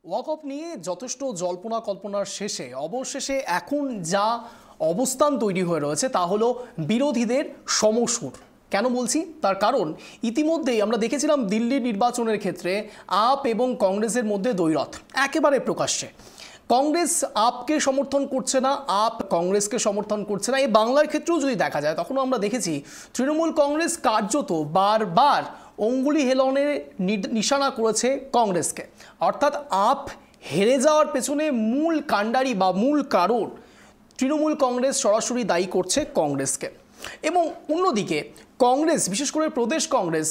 ওয়াকফ নিয়ে যথেষ্ট জল্পনা কল্পনার শেষে অবশেষে এখন যা অবস্থান তৈরি হয়ে রয়েছে তা হলো বিরোধীদের সমসুর। কেন বলছি তার কারণ ইতিমধ্যেই আমরা দেখেছিলাম দিল্লি নির্বাচনের ক্ষেত্রে আপ এবং কংগ্রেসের মধ্যে দ্বৈরথ একেবারে প্রকাশ্যে। কংগ্রেস আপকে সমর্থন করছে না, আপ কংগ্রেসকে সমর্থন করছে না। এই বাংলার ক্ষেত্রেও যদি দেখা যায় তখনও আমরা দেখেছি তৃণমূল কংগ্রেস কার্যত বারবার অঙ্গুলি হেলনের নিশানা করেছে কংগ্রেসকে। অর্থাৎ আপ হেরে যাওয়ার পেছনে মূল কাণ্ডারি বা মূল কারণ তৃণমূল কংগ্রেস সরাসরি দায়ী করছে কংগ্রেসকে। এবং অন্যদিকে কংগ্রেস, বিশেষ করে প্রদেশ কংগ্রেস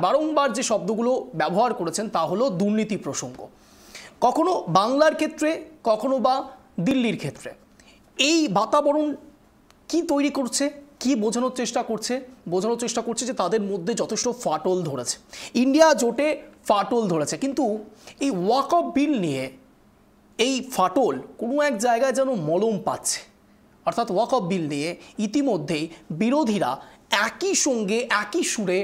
বারংবার যে শব্দগুলো ব্যবহার করেছেন তা হলো দুর্নীতি প্রসঙ্গ, কখনো বাংলার ক্ষেত্রে কখনো বা দিল্লির ক্ষেত্রে। এই বাতাবরণ কি তৈরি করছে, কি বোঝানোর চেষ্টা করছে যে তাদের মধ্যে যথেষ্ট ফাটল ধরেছে, ইন্ডিয়া জোটে ফাটল ধরেছে। কিন্তু এই ওয়াকফ বিল নিয়ে এই ফাটল কোনো এক জায়গায় যেন মলম পাচ্ছে। অর্থাৎ ওয়াকফ বিল নিয়ে ইতিমধ্যেই বিরোধীরা একই সঙ্গে একই সুরে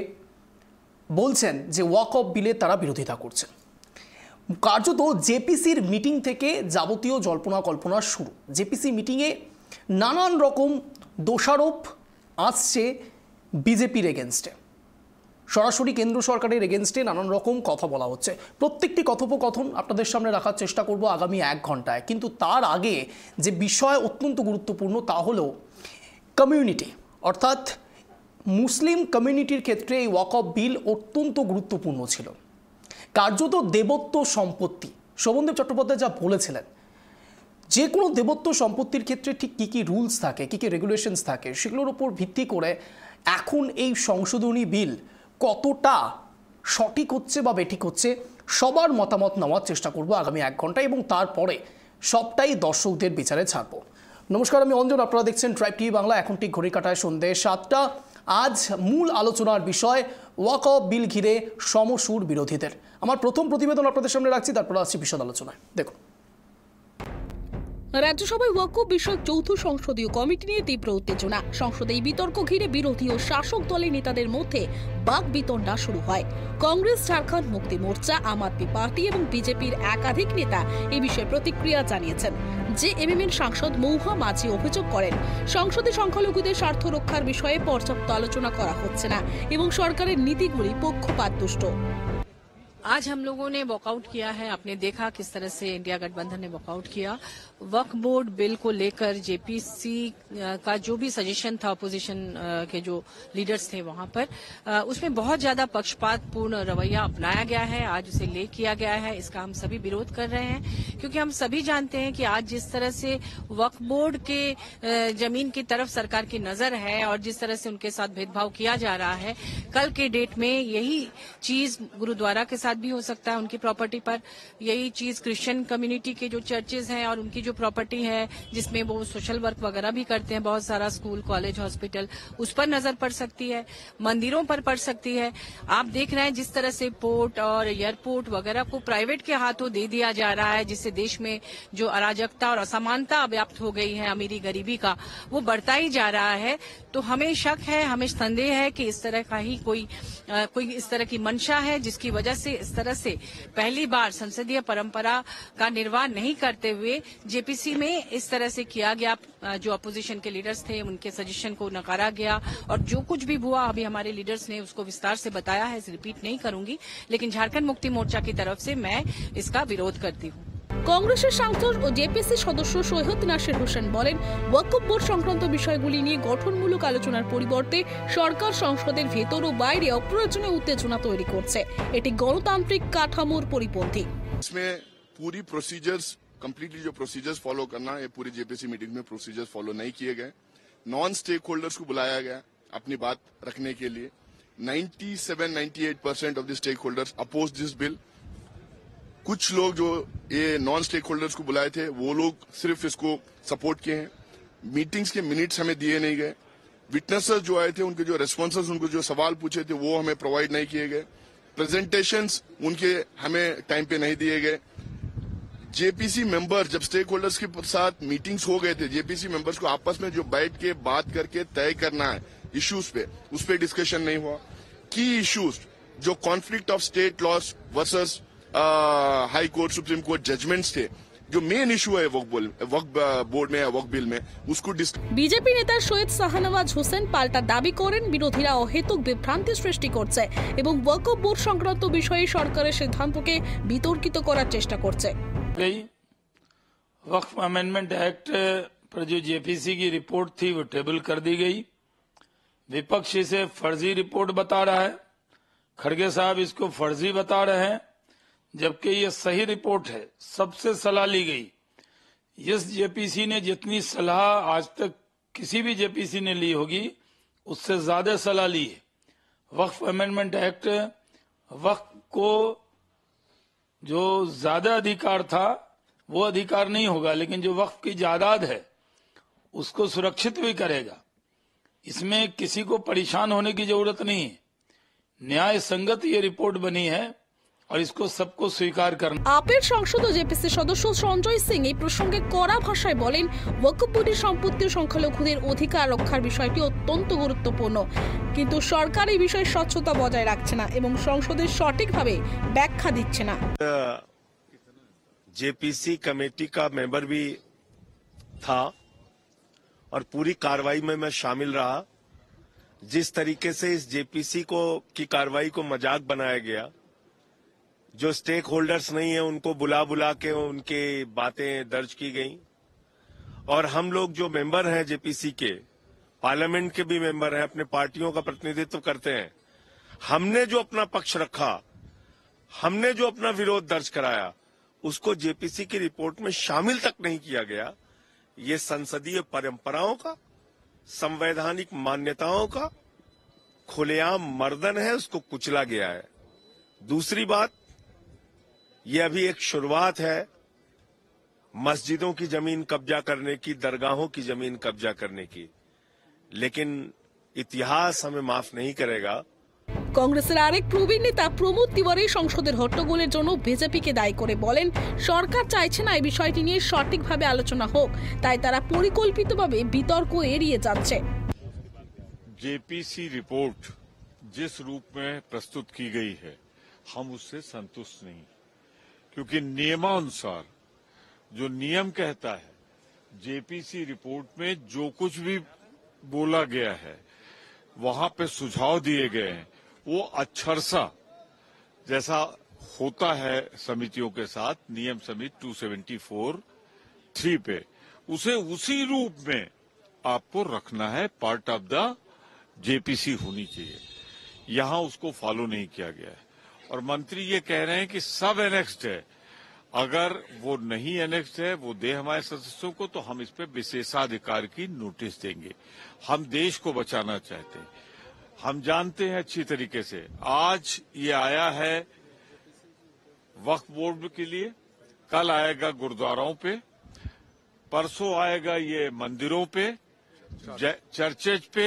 বলছেন যে ওয়াকফ বিলে তারা বিরোধিতা করছেন। কার্যত জেপিসির মিটিং থেকে যাবতীয় জল্পনা কল্পনার শুরু। জেপিসি মিটিংয়ে নানান রকম দোষারোপ আসছে বিজেপির এগেনস্টে, সরাসরি কেন্দ্র সরকারের এগেনস্টে নানান রকম কথা বলা হচ্ছে। প্রত্যেকটি কথোপকথন আপনাদের সামনে রাখার চেষ্টা করব আগামী 1 ঘন্টায়। কিন্তু তার আগে যে বিষয় অত্যন্ত গুরুত্বপূর্ণ তা হলো কমিউনিটি, অর্থাৎ মুসলিম কমিউনিটির ক্ষেত্রে এই ওয়াকফ বিল অত্যন্ত গুরুত্বপূর্ণ ছিল। কার্যত দেবত্ব সম্পত্তি, শোভনদেব চট্টোপাধ্যায় যা বলেছিলেন, যে কোনো দেবত্ব সম্পত্তির ক্ষেত্রে ঠিক কী কী রুলস থাকে, কী কী রেগুলেশনস থাকে, সেগুলোর উপর ভিত্তি করে এখন এই সংশোধনী বিল কতটা সঠিক হচ্ছে বা বেঠিক হচ্ছে সবার মতামত নেওয়ার চেষ্টা করব আগামী 1 ঘন্টায়, এবং তারপরে সবটাই দর্শকদের বিচারে ছাড়ব। নমস্কার, আমি অঞ্জন, আপনারা দেখছেন ট্রাইব টিভি বাংলা। এখন ঠিক ঘড়ি কাটায় সন্ধ্যে 7টা। আজ মূল আলোচনার বিষয় ওয়াকফ বিল ঘিরে সমসুর বিরোধীদের। আমার প্রথম প্রতিবেদন আপনাদের সামনে রাখছি, তারপর আসছি বিশদ আলোচনায়। দেখুন, রাজ্যসভায় ওয়াকফ বিষয়ক যৌথ সংসদীয় কমিটি নিয়ে তীব্র উত্তেজনা। সংসদে এই বিতর্ক ঘিরে বিরোধী ও শাসক দলের নেতাদের মধ্যে বাকবিতণ্ডা শুরু হয়। কংগ্রেস, ঝাড়খণ্ড মুক্তি মোর্চা, আম আদমি পার্টি এবং বিজেপির একাধিক নেতা এ বিষয়ে প্রতিক্রিয়া জানিয়েছেন। জেএমএম সাংসদ মৌহা মাঝি অভিযোগ করেন, সংসদে সংখ্যালঘুদের স্বার্থ রক্ষার বিষয়ে পর্যাপ্ত আলোচনা করা হচ্ছে না এবং সরকারের নীতিগুলি পক্ষপাতদুষ্ট। आज हम लोगों ने वॉकआउट किया है। आपने देखा किस तरह से इंडिया गठबंधन ने वॉकआउट किया। वक्फ बोर्ड बिल को लेकर जेपीसी का जो भी सजेशन था, अपोजिशन के जो लीडर्स थे वहां पर, उसमें बहुत ज्यादा पक्षपातपूर्ण रवैया अपनाया गया है। आज उसे ले किया गया है, इसका हम सभी विरोध कर रहे हैं, क्योंकि हम सभी जानते हैं कि आज जिस तरह से वक्फ बोर्ड के जमीन की तरफ सरकार की नजर है और जिस तरह से उनके साथ भेदभाव किया जा रहा है, कल के डेट में यही चीज गुरुद्वारा के साथ भी हो सकता है, उनकी प्रॉपर्टी पर। यही चीज क्रिश्चियन कम्युनिटी के जो चर्चेज हैं और उनकी जो प्रॉपर्टी है जिसमें वो सोशल वर्क वगैरह भी करते हैं, बहुत सारा स्कूल, कॉलेज, हॉस्पिटल, उस पर नजर पड़ सकती है, मंदिरों पर पड़ सकती है। आप देख रहे हैं जिस तरह से पोर्ट और एयरपोर्ट वगैरह को प्राइवेट के हाथों दे दिया जा रहा है, जिससे देश में जो अराजकता और असमानता व्याप्त हो गई है, अमीरी गरीबी का, वो बढ़ता ही जा रहा है। तो हमें शक है, हमें संदेह है कि इस तरह का ही कोई इस तरह की मंशा है, जिसकी वजह से इस तरह से पहली बार संसदीय परंपरा का निर्वाह नहीं करते हुए जेपीसी में इस तरह से किया गया। जो अपोजिशन के लीडर्स थे उनके सजेशन को नकारा गया, और जो कुछ भी हुआ अभी हमारे लीडर्स ने उसको विस्तार से बताया है, रिपीट नहीं करूंगी, लेकिन झारखंड मुक्ति मोर्चा की तरफ से मैं इसका विरोध करती हूँ। কংগ্রেসের সাংসদ ও জেপিসি সদস্য সৈয়দ নাসির হোসেন বলেন, ওয়াকফ বোর্ড সংক্রান্ত বিষয়গুলি নিয়ে গঠনমূলক আলোচনার পরিবর্তে সরকার সংসদের ভেতর ও বাইরে অপ্রয়োজনীয় উত্তেজনা তৈরি করছে। এটি গণতান্ত্রিক কাঠামোর পরিপন্থী। इसमें पूरी प्रोसीजर्स, कंप्लीटली जो प्रोसीजर्स फॉलो करना, ये पूरी जेपीसी मीटिंग में प्रोसीजर्स फॉलो नहीं किए गए। नॉन स्टेक होल्डर्स को बुलाया गया अपनी बात रखने के लिए। 97-98% of the stakeholders oppose this bill. कुछ लोग जो ये नॉन स्टेक होल्डर्स को बुलाए थे वो लोग सिर्फ इसको सपोर्ट किए हैं। मीटिंग्स के मिनट्स हमें दिए नहीं गए। विटनेसेस जो आए थे उनके जो रेस्पॉन्सेस, उनको जो सवाल पूछे थे वो हमें प्रोवाइड नहीं किए गए। प्रेजेंटेशंस उनके हमें टाइम पे नहीं दिए गए। जेपीसी मेंबर जब स्टेक होल्डर्स के साथ मीटिंग्स हो गए थे, जेपीसी मेंबर्स को आपस में जो बैठ के बात करके तय करना है इश्यूज पे, उस पे डिस्कशन नहीं हुआ। की इश्यूज जो conflict of state laws versus high court supreme court judgments थे, जो मेन इशू है वक्फ बोर्ड में या वक्फ बिल में, उसको বিজেপি নেতা সৈয়দ শাহনওয়াজ হোসেন পাল্টা দাবি করেন বিরোধীরা অহেতুক বিভ্রান্তি সৃষ্টি করছে এবং ওয়াকফ বোর্ড সংক্রান্ত বিষয়ে সরকারের সিদ্ধান্তকে বিতর্কিত করার চেষ্টা করছে। वक्फ अमेंडमेंट एक्ट पर जो जेपीसी की रिपोर्ट थी वो टेबल कर दी गई। विपक्ष इसे फर्जी रिपोर्ट बता रहा है, खड़गे साहब इसको फर्जी बता रहे हैं, जबकि ये सही रिपोर्ट है। सबसे सलाह ली गई। इस जेपीसी ने जितनी सलाह आज तक किसी भी जेपीसी ने ली होगी उससे ज्यादा सलाह ली है। वक्फ अमेंडमेंट एक्ट वक्फ को जो ज्यादा अधिकार था वो अधिकार नहीं होगा, लेकिन जो वक्फ की जायदाद है उसको सुरक्षित भी करेगा। इसमें किसी को परेशान होने की जरूरत नहीं है। न्याय संगत ये रिपोर्ट बनी है और इसको सबको स्वीकार करना। আপের সংসদ ও জেপিসি সদস্য সঞ্জয় সিং এই প্রসঙ্গে কড়া ভাষায় বলেন, ওয়াকফ বোর্ডের সম্পত্তি সংখ্যালঘুদের অধিকার রক্ষার বিষয়টি অত্যন্ত গুরুত্বপূর্ণ, কিন্তু সরকার এই বিষয়ে স্বচ্ছতা বজায় রাখছে না এবং সংসদে সঠিকভাবে ব্যাখ্যা দিচ্ছে না। जेपीसी कमेटी का मेंबर भी था और पूरी कार्रवाई में मैं शामिल रहा। जिस तरीके से इस जेपीसी की कार्रवाई को मजाक बनाया गया, जो स्टेक होल्डर्स नहीं है उनको बुला बुला के उनकी बातें दर्ज की गई, और हम लोग जो मेंबर हैं जेपीसी के, पार्लियामेंट के भी मेंबर हैं, अपने पार्टियों का प्रतिनिधित्व करते हैं, हमने जो अपना पक्ष रखा, हमने जो अपना विरोध दर्ज कराया, उसको जेपीसी की रिपोर्ट में शामिल तक नहीं किया गया। ये संसदीय परंपराओं का, संवैधानिक मान्यताओं का खुलेआम मर्दन है, उसको कुचला गया है। दूसरी बात, ये अभी एक शुरुआत है मस्जिदों की जमीन कब्जा करने की, दरगाहों की जमीन कब्जा करने की, लेकिन इतिहास हमें माफ नहीं करेगा। কংগ্রেসের আরেক প্রবীণ নেতা প্রমোদ তিওয়ারি সংসদের হট্টগোলের জন্য বিজেপিকে দায়ী করে বলেন, সরকার চাইছে না এই বিষয়টি নিয়ে সঠিকভাবে আলোচনা হোক, তাই তারা পরিকল্পিতভাবে বিতর্ক এড়িয়ে যাচ্ছে। जेपीसी रिपोर्ट जिस रूप में प्रस्तुत की गई है, हम उससे संतुष्ट नहीं, क्योंकि नियमानुसार जो नियम कहता है, जेपीसी रिपोर्ट में जो कुछ भी बोला गया है, वहां पे सुझाव दिए गए हैं, वो अक्षरशा जैसा होता है समितियों के साथ, नियम समिति 274(3) पे, उसे उसी रूप में आपको रखना है। पार्ट ऑफ द जेपीसी होनी चाहिए, यहां उसको फॉलो नहीं किया गया है। और मंत्री ये कह रहे हैं कि सब एनेक्स्ड है। अगर वो नहीं एनेक्स्ड है, वो दे हमारे सदस्यों को, तो हम इस पे विशेषाधिकार की नोटिस देंगे। हम देश को बचाना चाहते हैं। हम जानते हैं अच्छी तरीके से, आज ये आया है वक्फ बोर्ड के लिए, कल आएगा गुरुद्वाराओं पे, परसों आएगा ये मंदिरों पे, चर्चेज पे,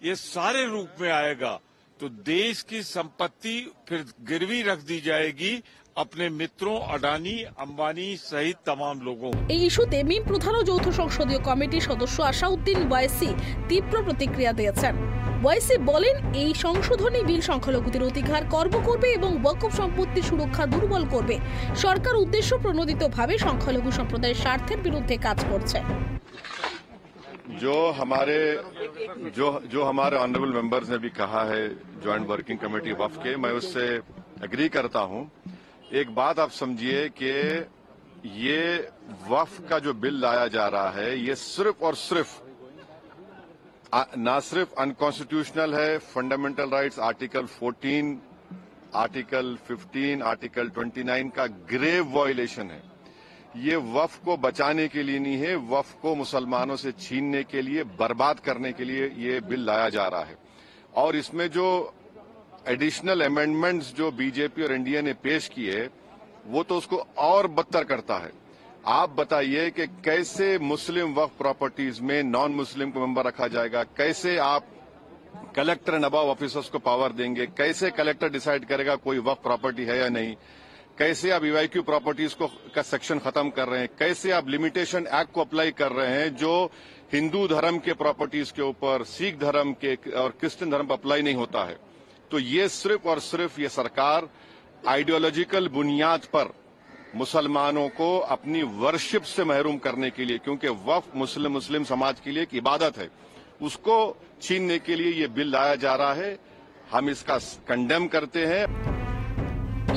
ये सारे रूप में आएगा। तो देश की संपत्ति फिर गिरवी रख दी जाएगी अपने मित्रों अडानी अंबानी सहित तमाम लोगों। এই ইস্যুতে মিম প্রধান ও যৌথ সংসদীয় কমিটির সদস্য আসাউদ্দিন ওয়াইসি তীব্র প্রতিক্রিয়া দিয়েছেন। ওয়াইসি বলেন, এই সংশোধনী বিল সংখ্যালঘুদের অধিকার খর্ব করবে এবং ওয়াকফ সম্পত্তি সুরক্ষা দুর্বল করবে। সরকার উদ্দেশ্য প্রণোদিতভাবে সংখ্যালঘু সম্প্রদায়ের স্বার্থের বিরুদ্ধে কাজ করছে। जो हमारे ऑनरेबल मेंबर्स ने भी कहा है ज्वाइंट वर्किंग कमेटी वक्फ के, मैं उससे एग्री करता हूं। एक बात आप समझिए कि ये वक्फ का जो बिल लाया जा रहा है, ये सिर्फ और सिर्फ ना सिर्फ अनकॉन्स्टिट्यूशनल है, fundamental rights article 14, article 15, article 29 का ग्रेव वायलेशन है। ये वक्फ को बचाने के लिए नहीं है, वक्फ को मुसलमानों से छीनने के लिए, बर्बाद करने के लिए ये बिल लाया जा रहा है। और इसमें जो एडिशनल अमेंडमेंट्स जो बीजेपी और एनडीए ने पेश किए, वो तो उसको और बदतर करता है। आप बताइए कि कैसे मुस्लिम वक्फ प्रॉपर्टीज में नॉन मुस्लिम को मेंबर रखा जाएगा, कैसे आप कलेक्टर एंड अबव ऑफिसर्स को पावर देंगे, कैसे कलेक्टर डिसाइड करेगा कोई वक्फ प्रॉपर्टी है या नहीं, कैसे आप ईवाईक्यू प्रॉपर्टीज का सेक्शन खत्म कर रहे हैं, कैसे आप लिमिटेशन एक्ट को अप्लाई कर रहे हैं जो हिंदू धर्म के प्रॉपर्टीज के ऊपर, सिख धर्म के और क्रिश्चियन धर्म पर अप्लाई नहीं होता है। तो ये सिर्फ और सिर्फ ये सरकार आइडियोलॉजिकल बुनियाद पर मुसलमानों को अपनी वर्शिप से महरूम करने के लिए, क्योंकि वक्फ मुस्लिम समाज के लिए एक इबादत है, उसको छीनने के लिए ये बिल लाया जा रहा है। हम इसका कंडेम करते हैं।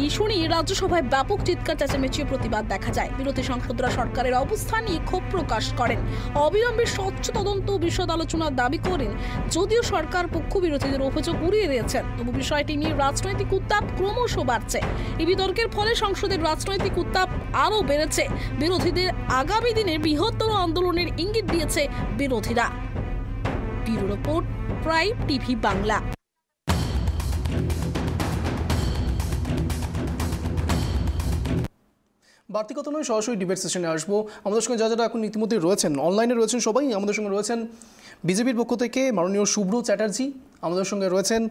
ইস্যু নিয়ে রাজ্যসভায় ব্যাপক চিৎকার চেঁচামেচির প্রতিবাদ দেখা যায়। বিরোধী সাংসদরা সরকারের অবস্থান নিয়ে ক্ষোভ প্রকাশ করেন, অবিলম্বে স্বচ্ছ তদন্ত বিশদ আলোচনার দাবি করেন। যদিও সরকার পক্ষ বিরোধীদের অভিযোগ উড়িয়ে দিয়েছেন, তবু বিষয়টি নিয়ে রাজনৈতিক উত্তাপ ক্রমশ বাড়ছে। এই বিতর্কের ফলে সংসদের রাজনৈতিক উত্তাপ আরও বেড়েছে। বিরোধীদের আগামী দিনের বৃহত্তর আন্দোলনের ইঙ্গিত দিয়েছে বিরোধীরা। Bureau report, prime TV Bangla. বাড়তি কথা নয়, সরাসরি ডিবেট সেশনে আসবো। আমাদের সঙ্গে যারা এখন ইতিমধ্যে রয়েছেন, অনলাইনে রয়েছেন সবাই। আমাদের সঙ্গে রয়েছেন বিজেপির পক্ষ থেকে মাননীয় শুভ্র চ্যাটার্জি, আমাদের সঙ্গে রয়েছেন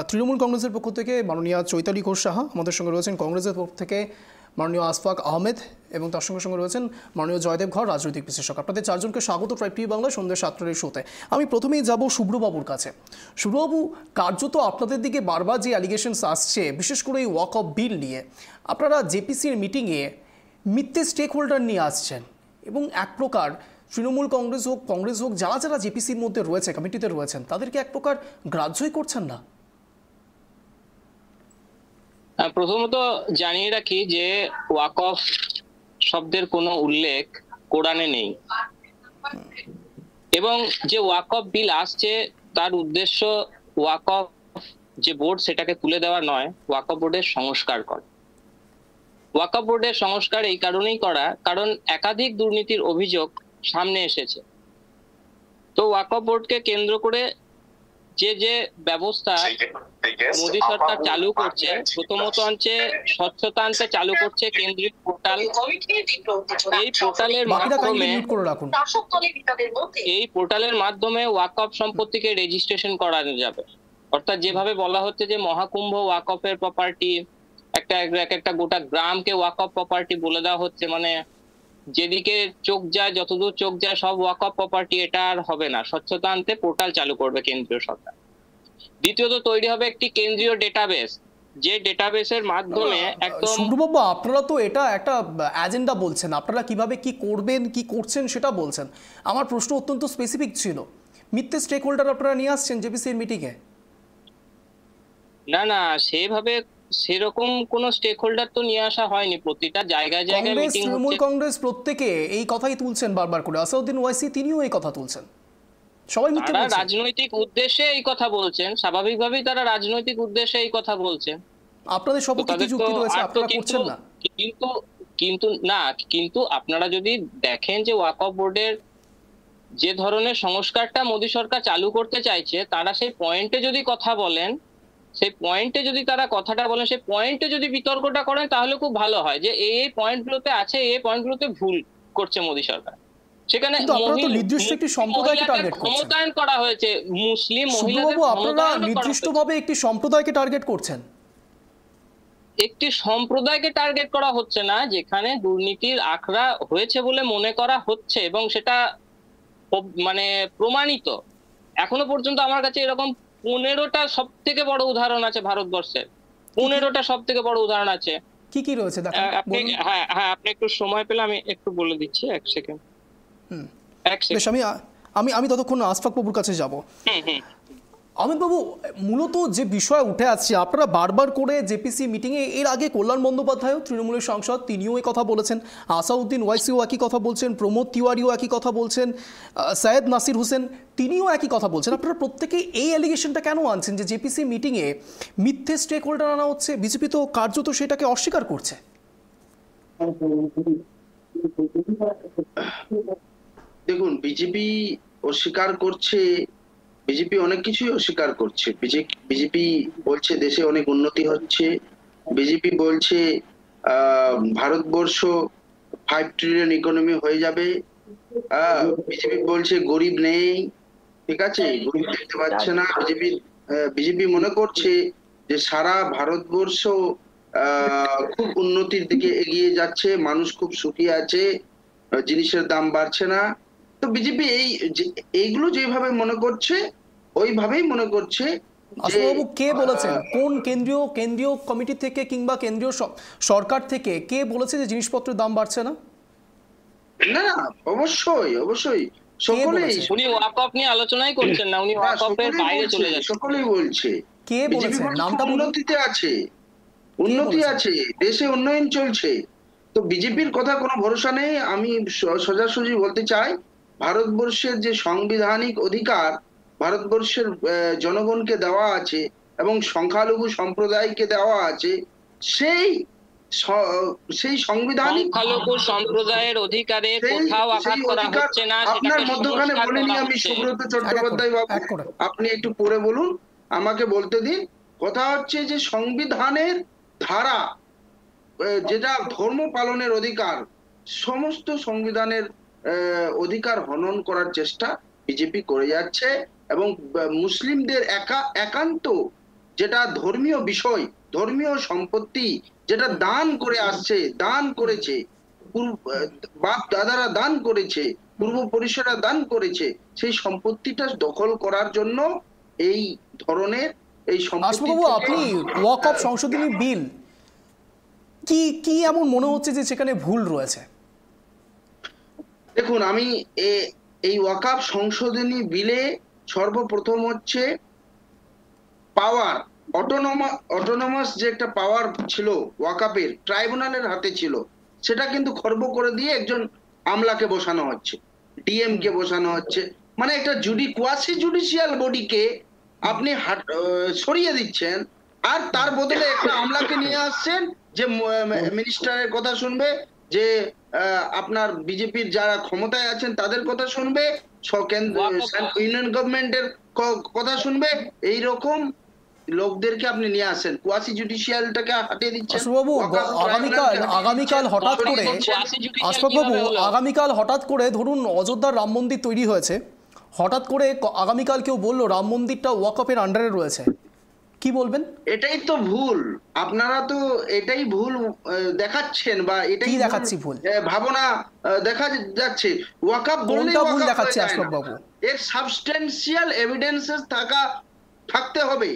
তৃণমূল কংগ্রেসের পক্ষ থেকে মাননীয়া চৈতালি ঘোষ সাহা, আমাদের সঙ্গে রয়েছেন কংগ্রেসের পক্ষ থেকে মাননীয় আশফাক আহমেদ, এবং তার সঙ্গে সঙ্গে রয়েছেন মাননীয় জয়দেব ঘর, রাজনৈতিক বিশ্লেষক। আপনাদের চারজনকে স্বাগত ট্রাইব টিভি বাংলা সন্ধ্যে 7টার শোতে। আমি প্রথমেই যাব শুভ্রবাবুর কাছে। শুভ্রবাবু, কার্যত আপনাদের দিকে বারবার যে অ্যালিগেশনস আসছে, বিশেষ করে এই ওয়াক অফ বিল নিয়ে, আপনারা জেপিসির মিটিংয়ে মিথ্যে স্টেক হোল্ডার নিয়ে আসছেন, এবং এক প্রকার তৃণমূল কংগ্রেস হোক যারা যারা জেপিসির মধ্যে রয়েছে, কমিটিতে রয়েছেন, তাদেরকে এক প্রকার গ্রাহ্যই করছেন না। প্রথমত জানিয়ে রাখি যে ওয়াক অফ শব্দের কোনো উল্লেখ কোরআনে নেই, এবং যে ওয়াক অফ বিল আসছে তার উদ্দেশ্য ওয়াক অফ যে বোর্ড সেটাকে তুলে দেওয়া নয়, ওয়াক অফ বোর্ডের সংস্কার করা। ওয়াক অফ বোর্ডের সংস্কার এই কারণেই করা, কারণ একাধিক দুর্নীতির অভিযোগ সামনে এসেছে। তো ওয়াক অফ বোর্ডকে কেন্দ্র করে যে ব্যবস্থা মোদী সরকার চালু করছে, প্রথমত হচ্ছে স্বচ্ছতা আনতে চালু করছে কেন্দ্রীয় পোর্টাল। এই পোর্টালের মাধ্যমে ওয়াক অফ সম্পত্তিকে রেজিস্ট্রেশন করানো যাবে। অর্থাৎ যেভাবে বলা হচ্ছে যে মহাকুম্ভ ওয়াক অফের প্রপার্টি, একটা গোটা গ্রামকে ওয়াক অফ প্রপার্টি বলে দেওয়া হচ্ছে, মানে যেদিকে চোখ যায়, যতদূর চোখ যায় সব ওয়াক অফ প্রপার্টি। এটা আর হবে না। স্বচ্ছতা আনতে পোর্টাল চালু করবে কেন্দ্রীয় সরকার। দ্বিতীয়ত তৈরি হবে একটি কেন্দ্রীয় ডেটাবেস, যে ডেটাবেসের মাধ্যমে একদম। শুভ্রবাবু, আপনারা তো এটা একটা এজেন্ডা বলছেন, আপনারা কিভাবে কি করবেন, কি করছেন সেটা বলছেন। আমার প্রশ্ন অত্যন্ত স্পেসিফিক ছিল, মিথ্যে স্টেক হোল্ডার আপনারা নিয়ে আসছেন জেপিসির মিটিংয়ে? না, সেভাবে সেরকম কোন স্টেক হোল্ডার তো নিয়ে আসা হয়নি। প্রতিটা জায়গায় জায়গায় মিটিং হচ্ছে। তৃণমূল কংগ্রেস প্রত্যেকে এই কথাই তুলছেন বারবার করে। আসাউদ্দিন ওয়াইসি তিনিও এই কথা তুলছেন। সবাই মিথ্যে বলছেন। তারা রাজনৈতিক উদ্দেশ্যে এই কথা বলছেন, স্বাভাবিকভাবেই তারা রাজনৈতিক উদ্দেশ্যে এই কথা বলছেন। আপনাদের সপক্ষে কি যুক্তি রয়েছে? আপনারা করছেন না। কিন্তু আপনারা যদি দেখেন যে ওয়াক অফ বোর্ডের যে ধরনের সংস্কারটা মোদী সরকার চালু করতে চাইছে, তারা সেই পয়েন্টে যদি কথা বলেন, সেই পয়েন্টে যদি তারা কথাটা বলেন, সেই পয়েন্টে যদি বিতর্কটা করেন, তাহলে খুব ভালো হয় যে এই পয়েন্টগুলোতে আছে, এই পয়েন্টগুলোতে ভুল করছে মোদী সরকার। সেখানে নির্দিষ্ট একটি সম্প্রদায়কে টার্গেট করছেন। ক্ষমতায়ন করা হয়েছে মুসলিম মহিলাদের। আপনারা নির্দিষ্টভাবে একটি সম্প্রদায়কে টার্গেট করছেন। একটি সম্প্রদায়কে টার্গেট করা হচ্ছে না, যেখানে দুর্নীতির আখড়া হয়েছে বলে মনে করা হচ্ছে, এবং সেটা মানে প্রমাণিত। এখনো পর্যন্ত আমার কাছে এরকম 15টা সব থেকে বড় উদাহরণ আছে ভারতবর্ষের। 15টা সব থেকে বড় উদাহরণ আছে। কি কি রয়েছে হ্যাঁ, আপনি একটু সময় পেলে আমি একটু বলে দিচ্ছি। এক সেকেন্ড। আমি ততক্ষণ আশফাক বাবুর কাছে যাব। অমিত বাবু, মূলত যে বিষয় উঠে আসছে, আপনারা বারবার করে জেপিসি মিটিংয়ে, এর আগে কল্যাণ বন্দ্যোপাধ্যায় তৃণমূলের সাংসদ, তিনিও এই কথা বলেছেন, আসাউদ্দিন ওয়াইসিও একই কথা বলছেন, প্রমোদ তিওয়ারিও একই কথা বলছেন, সৈয়দ নাসির হোসেন তিনিও একই কথা বলছেন। আপনারা প্রত্যেকেই এই অ্যালিগেশনটা কেন আনছেন যে জেপিসি মিটিংয়ে মিথ্যে স্টেক হোল্ডার আনা হচ্ছে? বিজেপি তো কার্যত সেটাকে অস্বীকার করছে। দেখুন, বিজেপি অস্বীকার করছে, বিজেপি অনেক কিছুই অস্বীকার করছে। বিজেপি বলছে দেশে অনেক উন্নতি হচ্ছে, বিজেপি বলছে ভারতবর্ষ 5 ট্রিলিয়ন ইকোনমি হয়ে যাবে, বিজেপি বলছে গরিব নেই, ঠিক আছে, গরিব দেখতে পাচ্ছে না। বিজেপি মনে করছে যে সারা ভারতবর্ষ খুব উন্নতির দিকে এগিয়ে যাচ্ছে, মানুষ খুব সুখী আছে, জিনিসের দাম বাড়ছে না। তো বিজেপি এইগুলো যেভাবে মনে করছে, ওইভাবেই মনে করছে আশফাকবাবু, কে বলেছেন, কোন কেন্দ্রীয় কমিটি থেকে কিংবা কেন্দ্রীয় সরকার থেকে কে বলেছে যে জিনিসপত্রের দাম বাড়ছে না? না না, অবশ্যই সকলেই, উনি ওয়াকফ নিয়ে আলোচনাই করছেন না, উনি ওয়াকফের বাইরে চলে যাচ্ছেন। সকলেই বলছে। কে বলেছে? নামটা বলুন। উন্নতি আছে, দেশে উন্নয়ন চলছে। তো বিজেপির কথা কোনো ভরসা নেই। আমি সোজাসুজি বলতে চাই, ভারতবর্ষের যে সাংবিধানিক অধিকার ভারতবর্ষের জনগণকে দেওয়া আছে এবং সংখ্যালঘু সম্প্রদায়কে দেওয়া আছে, সেই সাংবিধানিক সংখ্যালঘু সম্প্রদায়ের অধিকারে কোথাও আঘাত করা হচ্ছে না। আপনার মধ্যখানে বলিনি আমি, সুব্রত চট্টোপাধ্যায় বাবু, আপনি একটু পরে বলুন, আমাকে বলতে দিন। কথা হচ্ছে যে সংবিধানের ধারা, যেটা ধর্ম পালনের অধিকার, সমস্ত সংবিধানের অধিকার হনন করার চেষ্টা বিজেপি করে যাচ্ছে। এবং মুসলিমদের একান্ত যেটা ধর্মীয় বিষয়, ধর্মীয় সম্পত্তি যেটা দান করে আসছে, দান করেছে, বাপ দাদারা দান করেছে, পূর্বপুরুষেরা দান করেছে, সেই সম্পত্তিটা দখল করার জন্য এই ধরনের এই সম্পত্তি। আপনি ওয়াকফ সংশোধনী বিল কি এমন মনে হচ্ছে যে সেখানে ভুল রয়েছে? দেখুন, আমি এই ওয়াকফ সংশোধনী বিলে সর্বপ্রথম হচ্ছে পাওয়ার, অটোনমাস যে একটা পাওয়ার ছিল ওয়াকফের, ট্রাইব্যুনালের হাতে ছিল, সেটা কিন্তু খর্ব করে দিয়ে একজন আমলাকে বসানো হচ্ছে, ডিএম কে বসানো হচ্ছে। মানে একটা কোয়াসি জুডিশিয়াল বডিকে আপনি সরিয়ে দিচ্ছেন, আর তার বদলে একটা আমলাকে নিয়ে আসছেন যে মিনিস্টারের কথা শুনবে, যে আপনার বিজেপির যারা ক্ষমতায় আছেন তাদের কথা শুনবে, ইউনিয়ন গভর্নমেন্টের কথা শুনবে। এইরকম লোকদেরকে আপনি নিয়ে আসেন, কোয়াসি জুডিশিয়ালটাকে হাতিয়ে দিচ্ছেন। আগামীকাল হঠাৎ করে ধরুন অযোধ্যার রাম মন্দির তৈরি হয়েছে, হঠাৎ করে আগামীকাল কেউ বললো রাম মন্দিরটা ওয়াকফের আন্ডারে রয়েছে, কি বলবেন? এটাই তো ভুল, আপনারা তো এটাই ভুল দেখাচ্ছেন, বা এটাই দেখাচ্ছি ভুল ভাবনা দেখা যাচ্ছে। ওয়াকফ বললেই ভুল দেখাচ্ছে আশফাক বাবু, এর সাবস্টেন্সিয়াল এভিডেন্সেস থাকতে হবে।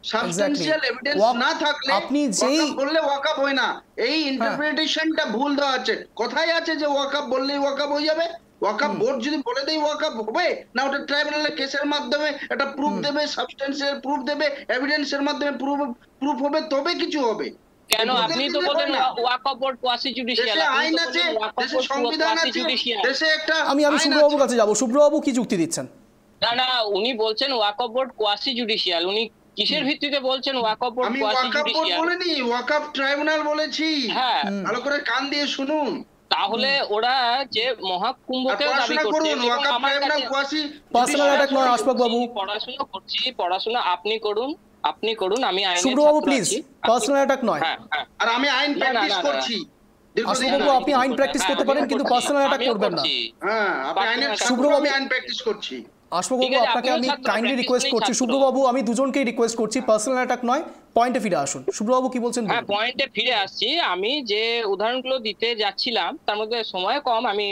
সাবস্টেন্সিয়াল এভিডেন্স না থাকলে আপনি যেই বললে ওয়াকফ হয় না, এই ইন্টারপ্রিটেশনটা ভুল দেওয়া আছে। কোথায় আছে যে ওয়াকফ বললেই ওয়াকফ হয়ে যাবে? ওয়াকফ বোর্ড যদি বলে দেয় ওয়াকফ হবে না, ওটা ট্রাইব্যুনালের কেসের মাধ্যমে একটা প্রুফ দেবে, সাবস্টেন্সিয়াল প্রুফ দেবে, এভিডেন্সের মাধ্যমে প্রুফ হবে, তবে কিছু হবে। কেন আপনি তো বলেন ওয়াকফ বোর্ড কোয়াসি জুডিশিয়াল, আইন আছে, দেশে সংবিধান আছে, দেশে একটা। আমি শুভ্রবাবুর কাছে যাব। শুভ্রবাবু কি যুক্তি দিচ্ছেন? না, উনি বলছেন ওয়াকফ বোর্ড কোয়াসি জুডিশিয়াল। উনি কিসের ভিত্তিতে বলছেন ওয়াকফ বোর্ড কোয়াসি জুডিশিয়াল? আমি ওয়াকফ বোর্ড বলিনি, ওয়াকফ ট্রাইব্যুনাল বলেছি। হ্যাঁ, ভালো করে কান দিয়ে শুনুন। তাহলে ওরা যে মহাকুম্ভকে দাবি করছে, পড়াশোনা আপনি করুন, আমি শুভ্রবাবু প্লিজ পার্সোনাল অ্যাটাক নয়। আর আমি আইন প্র্যাকটিস করছি। আশফাকবাবু আপনি আইন প্র্যাকটিস করতে পারেন, কিন্তু পার্সোনাল অ্যাটাক করবেন না। হ্যাঁ, আপনি আইনের শুভ্রবাবু, আমি আইন প্র্যাকটিস করছি। আশফাকবাবু আপনাকে আমি কাইন্ডলি রিকোয়েস্ট করছি, শুভ্রবাবু আমি দুজনকেই রিকোয়েস্ট করছি, পার্সোনাল অ্যাটাক নয়, পয়েন্টে ফিরে আসুন। শুভ্রবাবু কি বলছেন? হ্যাঁ, পয়েন্টে ফিরে আসছি। আমি যে উদাহরণগুলো দিতে যাচ্ছিলাম তার মধ্যে সময় কম, আমি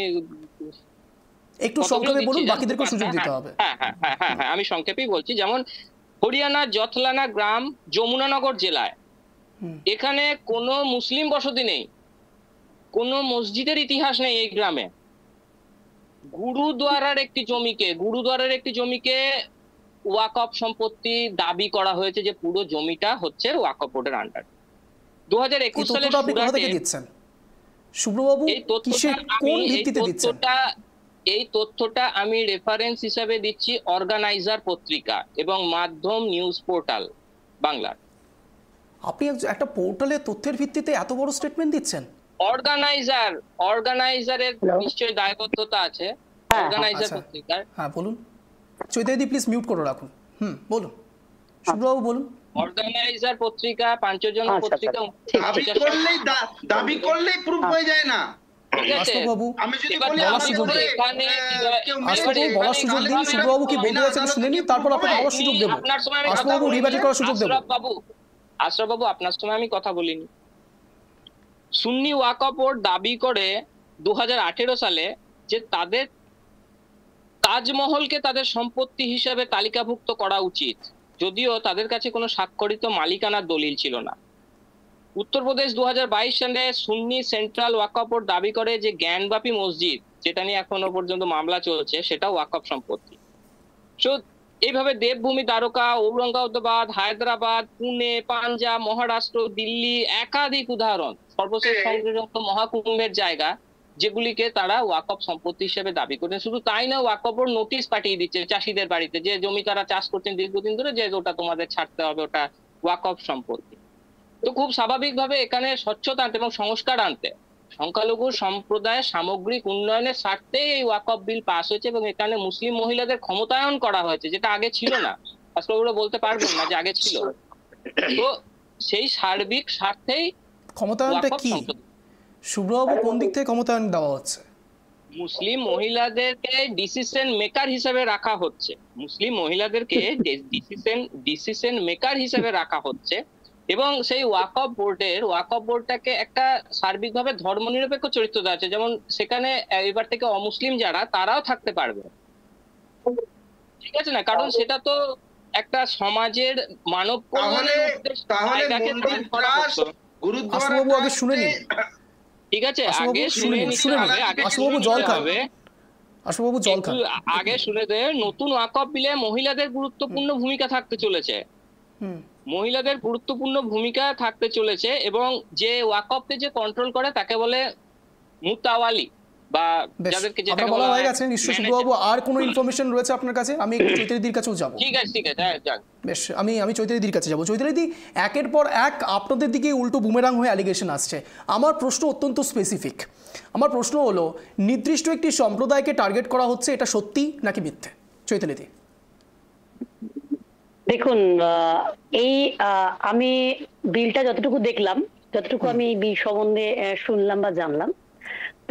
একটু সংক্ষেপে বলুন, বাকিদেরকেও সুযোগ দিতে হবে। হ্যাঁ, আমি সংক্ষেপেই বলছি। যেমন হরিয়ানার জথলানা গ্রাম যমুনানগর জেলায়, এখানে কোনো মুসলিম বসতি নেই, কোনো মসজিদের ইতিহাস নেই এই গ্রামে। গুরুদ্বারার একটি জমিকে ওয়াকফ সম্পত্তি দাবি করা হয়েছে, যে পুরো জমিটা হচ্ছে ওয়াকফ বোর্ডের আন্ডার। 2021 সালে শুভ্রবাবু কিসের কোন ভিত্তিতে দিচ্ছেন? এই তথ্যটা আমি রেফারেন্স হিসেবে দিচ্ছি অর্গানাইজার পত্রিকা এবং মাধ্যম নিউজ পোর্টাল বাংলার। আপনি একটা পোর্টালে তথ্যের ভিত্তিতে এত বড় স্টেটমেন্ট দিচ্ছেন? অর্গানাইজারের নিশ্চয়ই দায়বদ্ধতা আছে, অর্গানাইজার পত্রিকার। হ্যাঁ বলুন, চৈতালি প্লিজ মিউট করে রাখুন। বলুন শুভ্রবাবু বলুন। অর্গানাইজার পত্রিকা, পাঞ্চজন পত্রিকা। দাবি করলেই প্রুফ হয়ে যায় না। আমি যদি বলি শুভ্রবাবু কি বলতে চাইছেন শুনে নিন, তারপর আপনাকে আবার সুযোগ দেব। আশফাকবাবু রিব্যাটল করার সুযোগ দেব। আশরাফ বাবু, আপনার সময় আমি কথা বলিনি। সুন্নি ওয়াকফ বোর্ড দাবি করে 2018 সালে যে তাদের তাজমহলকে তাদের সম্পত্তি হিসাবে তালিকাভুক্ত করা উচিত, যদিও তাদের কাছে কোনো স্বাক্ষরিত মালিকানার দলিল ছিল না। উত্তরপ্রদেশ 2022 সালে সুন্নি সেন্ট্রাল ওয়াকফ বোর্ড দাবি করে যে জ্ঞানবাপী মসজিদ, যেটা নিয়ে এখনো পর্যন্ত মামলা চলছে, সেটা ওয়াকফ সম্পত্তি। তো এইভাবে দেবভূমি দ্বারকা, ঔরঙ্গাবাদ, হায়দ্রাবাদ, পুনে, পাঞ্জাব, মহারাষ্ট্র, দিল্লি, একাধিক উদাহরণ, সর্বশেষ সংযোজিত মহাকুম্ভের জায়গা, যেগুলিকে তারা ওয়াকফ সম্পত্তি হিসেবে দাবি করছেন। শুধু তাই না, ওয়াকফ বোর্ড নোটিশ পাঠিয়ে দিচ্ছে চাষিদের বাড়িতে, যে জমি তারা চাষ করছেন দীর্ঘদিন ধরে, যে ওটা তোমাদের ছাড়তে হবে, ওটা ওয়াকফ সম্পত্তি। তো খুব স্বাভাবিকভাবে এখানে স্বচ্ছতা আনতে এবং সংস্কার আনতে, সংখ্যালঘু সম্প্রদায়ের সামগ্রিক উন্নয়নের স্বার্থে এই ওয়াকফ বিল পাস হয়েছে এবং এখানে মুসলিম মহিলাদের ক্ষমতায়ন করা হয়েছে, যেটা আগে ছিল না। শাস্ত্রগুলো বলতে পারবেন না যে আগে ছিল। তো সেই সার্বিক স্বার্থেই ক্ষমতায়নটা কি শুভ্রবাবু, কোন দিক থেকে ক্ষমতায়ন দেওয়া হচ্ছে? মুসলিম মহিলাদেরকে ডিসিশন মেকার হিসেবে রাখা হচ্ছে, মুসলিম মহিলাদেরকে ডিসিশন মেকার হিসেবে রাখা হচ্ছে। এবং সেই ওয়াকফ বোর্ডটাকে একটা সার্বিকভাবে ধর্মনিরপেক্ষ চরিত্র দেওয়া আছে, যেমন সেখানে এবার থেকে অমুসলিম যারা, তারাও থাকতে পারবে, ঠিক আছে না? কারণ সেটা তো একটা সমাজের মানব কল্যাণের জায়গাকে দান করা হচ্ছে। ঠিক আছে, আগে শুনে নিতে হবে, আগে শুনে দে। নতুন ওয়াকফ বিলে মহিলাদের গুরুত্বপূর্ণ ভূমিকা থাকতে চলেছে, মহিলাদের গুরুত্বপূর্ণ ভূমিকা থাকতে চলেছে। এবং যে ওয়াকফকে যে কন্ট্রোল করে তাকে বলে মুতাওয়ালি, বা যাদেরকে যেটা বলা হয়ে গেছে। নিশ্চয়ই শুভবাবু, আর কোনো ইনফরমেশন রয়েছে আপনার কাছে? আমি চৈতালিদির কাছেও যাব। ঠিক আছে, হ্যাঁ যাক। বেশ, আমি চৈতালিদির কাছে যাব। চৈতালিদি, একের পর এক আপনাদের দিকে উল্টো বুমেরাং হয়ে অ্যালিগেশন আসছে। আমার প্রশ্ন অত্যন্ত স্পেসিফিক। আমার প্রশ্ন হলো, নির্দিষ্ট একটি সম্প্রদায়কে টার্গেট করা হচ্ছে, এটা সত্যি নাকি মিথ্যে? চৈতালিদি। দেখুন, এই আমি বিলটা যতটুকু দেখলাম, যতটুকু আমি বিল সম্বন্ধে শুনলাম বা জানলাম,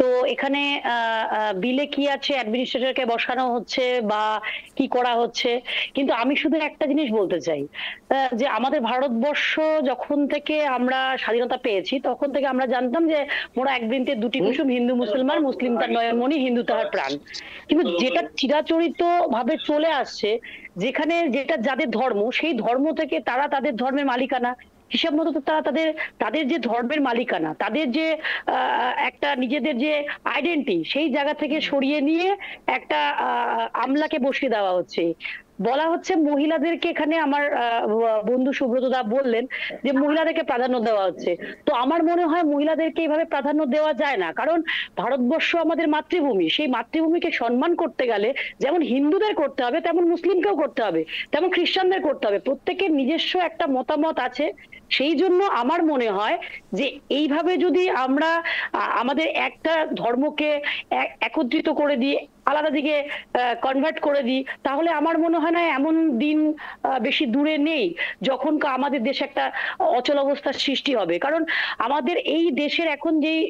তো এখানে বিলে কি আছে, অ্যাডমিনিস্ট্রেটরকে বসানো হচ্ছে বা কি করা হচ্ছে। কিন্তু আমি শুধু একটা জিনিস বলতে চাই, যে আমাদের ভারতবর্ষ যখন থেকে আমরা স্বাধীনতা পেয়েছি, তখন থেকে আমরা জানতাম যে মোরা এক বৃন্তে দুটি কুসুম, হিন্দু মুসলমান, মুসলিম তার নয়নমণি, হিন্দু তাহার প্রাণ। কিন্তু যেটা চিরাচরিত ভাবে চলে আসছে, যেখানে যেটা যাদের ধর্ম, সেই ধর্ম থেকে তারা তাদের ধর্মের মালিকানা হিসাব মতো, তারা তাদের যে ধর্মের মালিকানা, তাদের যে একটা নিজেদের যে আইডেন্টি, সেই জায়গা থেকে সরিয়ে নিয়ে একটা আমলাকে বসিয়ে দেওয়া হচ্ছে। বলা হচ্ছে মহিলাদেরকে, এখানে আমার বন্ধু সুব্রত দা বললেন যে মহিলাদেরকে প্রাধান্য দেওয়া হচ্ছে। তো আমার মনে হয় মহিলাদেরকে এইভাবে প্রাধান্য দেওয়া যায় না, কারণ ভারতবর্ষ আমাদের মাতৃভূমি। সেই মাতৃভূমিকে সম্মান করতে গেলে যেমন হিন্দুদের করতে হবে, তেমন মুসলিমকেও করতে হবে, তেমন খ্রিস্টানদের করতে হবে। প্রত্যেকের নিজস্ব একটা মতামত আছে। সেই জন্য আমার মনে হয় যে এইভাবে যদি আমরা আমাদের একটা ধর্মকে একত্রিত করে দিই, আলাদা দিকে কনভার্ট করে দিই, তাহলে আমার মনে হয় না এমন দিন বেশি দূরে নেই যখন আমাদের দেশে একটা অচল অবস্থার সৃষ্টি হবে। কারণ আমাদের এই দেশের এখন যেই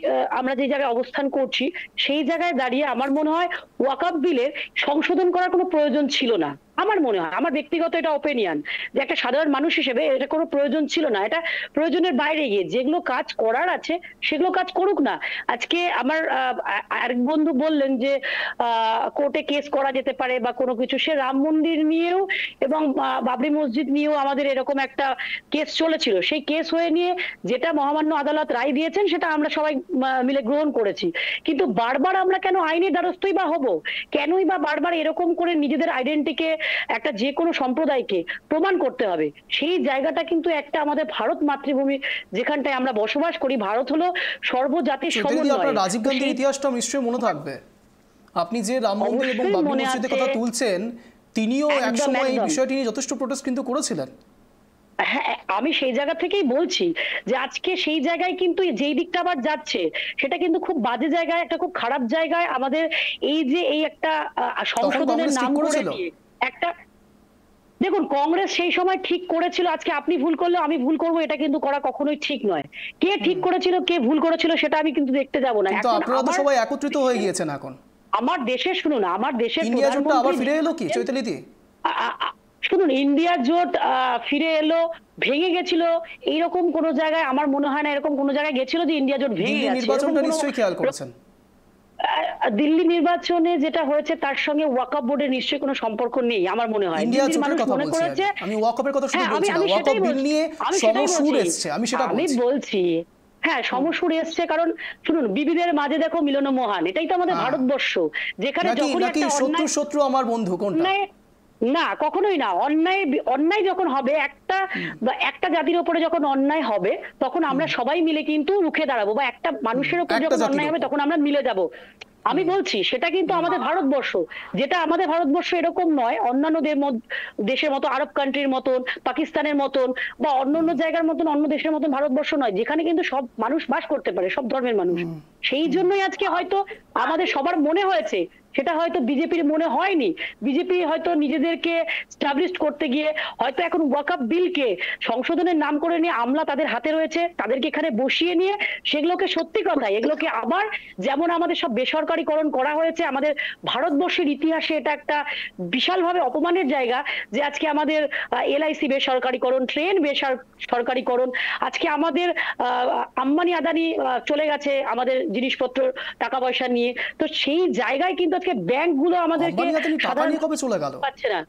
আমরা যে জায়গায় অবস্থান করছি, সেই জায়গায় দাঁড়িয়ে আমার মনে হয় ওয়াকফ বিলের সংশোধন করার কোনো প্রয়োজন ছিল না। আমার মনে হয়, আমার ব্যক্তিগত এটা ওপিনিয়ন, যে একটা সাধারণ মানুষ হিসেবে এটা কোনো প্রয়োজন ছিল না। এটা প্রয়োজনের বাইরে গিয়ে যেগুলো কাজ করার আছে সেগুলো কাজ করুক না। আজকে আমার আরেক বন্ধু বললেন যে কোর্টে কেস করা যেতে পারে বা কোনো কিছু, সে রাম মন্দির নিয়েও এবং বাবরি মসজিদ নিয়েও আমাদের এরকম একটা কেস চলেছিল। সেই কেস হয়ে নিয়ে যেটা মহামান্য আদালত রায় দিয়েছেন, সেটা আমরা সবাই মিলে গ্রহণ করেছি। কিন্তু বারবার আমরা কেন আইনের দ্বারস্থই বা হব? কেনই বা বারবার এরকম করে নিজেদের আইডেন্টিটিকে একটা যে কোনো সম্প্রদায়কে প্রমাণ করতে হবে? সেই জায়গাটা কিন্তু একটা আমাদের ভারত মাতৃভূমি, যেখানটায় আমরা বসবাস করি। ভারত হলো সর্বজাতির সমন্বয়। রাজীব গান্ধীর ইতিহাসটা নিশ্চয়ই মনে থাকবে। আপনি যে রাম মন্দির এবং বাবরি মসজিদের কথা তুলছেন, তিনিও একসময় এই বিষয়টি নিয়ে যথেষ্ট প্রোটেস্ট কিন্তু করেছিলেন। হ্যাঁ, আমি সেই জায়গা থেকেই বলছি যে আজকে সেই জায়গায় কিন্তু যেই দিকটা আবার যাচ্ছে, সেটা কিন্তু খুব বাজে জায়গায়, একটা খুব খারাপ জায়গায়। আমাদের এই যে এই একটা সংশোধনের নাম করে একটা, দেখুন, কংগ্রেস সেই সময় ঠিক করেছিল। আজকে আপনি ভুল করলে আমি ভুল করবো, এটা কিন্তু করা কখনোই ঠিক নয়। কে ঠিক করেছিল, কে ভুল করেছিল, সেটা আমি কিন্তু দেখতে যাব না। এখন আপনারা তো সবাই একত্রিত হয়ে গিয়েছেন। এখন আমার দেশে, শুনুন, আমার দেশের ইন্ডিয়া জোটটা আবার ফিরে এলো কি চৈতালিদি? শুনুন, ইন্ডিয়া জোট ফিরে এলো, ভেঙে গেছিল, এইরকম কোন জায়গায় আমার মনে হয় না এরকম কোন জায়গায় গেছিল যে ইন্ডিয়া জোট ভেঙে গেছে। নির্বাচনটা নিশ্চয়ই খেয়াল করেছেন। দিল্লি নির্বাচনে যেটা হয়েছে তার সঙ্গে ওয়াকফ বোর্ডের নিশ্চয়ই কোনো সম্পর্ক নেই আমার মনে হয়। ইন্ডিয়া দিল্লির জোটের মানুষ কথা মনে বলছি করেছে, আমি ওয়াকফের কথা শুধু হ্যাঁ, বলছি না, আমি ওয়াকফ সেটাই বিল বলছি, নিয়ে আমি সেটাই সমসুর বলছি, এসছে, আমি সেটা আমি বলছি। বলছি হ্যাঁ সমসুর এসছে, কারণ শুনুন বিবিধের মাঝে দেখো মিলন মহান, এটাই তো আমাদের ভারতবর্ষ, যেখানে যখনই নাকি একটা শত্রু অন্যায় শত্রু আমার বন্ধু কোনটা? অন্যায় না, কখনোই না। অন্যায় যখন হবে একটা জাতির উপরে যখন অন্যায় হবে তখন আমরা সবাই মিলে কিন্তু রুখে দাঁড়াবো, বা একটা মানুষের উপর একটা যখন জাতির অন্যায় হবে উপর। তখন আমরা মিলে যাব। আমি বলছি সেটা কিন্তু আমাদের ভারতবর্ষ, যেটা আমাদের ভারতবর্ষ এরকম নয় অন্যান্য দেশের মতো, আরব কান্ট্রির মতন, পাকিস্তানের মতন, বা অন্য জায়গার মতন, অন্য দেশের মতন ভারতবর্ষ নয়, যেখানে কিন্তু সব মানুষ বাস করতে পারে, সব ধর্মের মানুষ। সেই জন্যই আজকে হয়তো আমাদের সবার মনে হয়েছে, সেটা হয়তো বিজেপির মনে হয়নি। বিজেপি হয়তো নিজেদেরকে স্টাবলিশ করতে গিয়ে হয়তো এখন ওয়াকফ বিলকে সংশোধনের নাম করে নিয়ে আমলা তাদের হাতে রয়েছে, তাদেরকে এখানে বসিয়ে নিয়ে সেগুলোকে, সত্যি কথা এগুলোকে আবার যেমন আমাদের সব বেসরকারিকরণ করা হয়েছে, আমাদের ভারতবর্ষের ইতিহাসে এটা একটা বিশালভাবে অপমানের জায়গা যে আজকে আমাদের এলআইসি বেসরকারিকরণ, ট্রেন বেসরকারিকরণ, আজকে আমাদের আম্বানি আদানি চলে গেছে আমাদের জিনিসপত্র টাকা পয়সা নিয়ে। তো সেই জায়গায় কিন্তু আজকে ব্যাংকগুলো আমাদেরকে সাধারণ কবে চলে গেল পাচ্ছে না।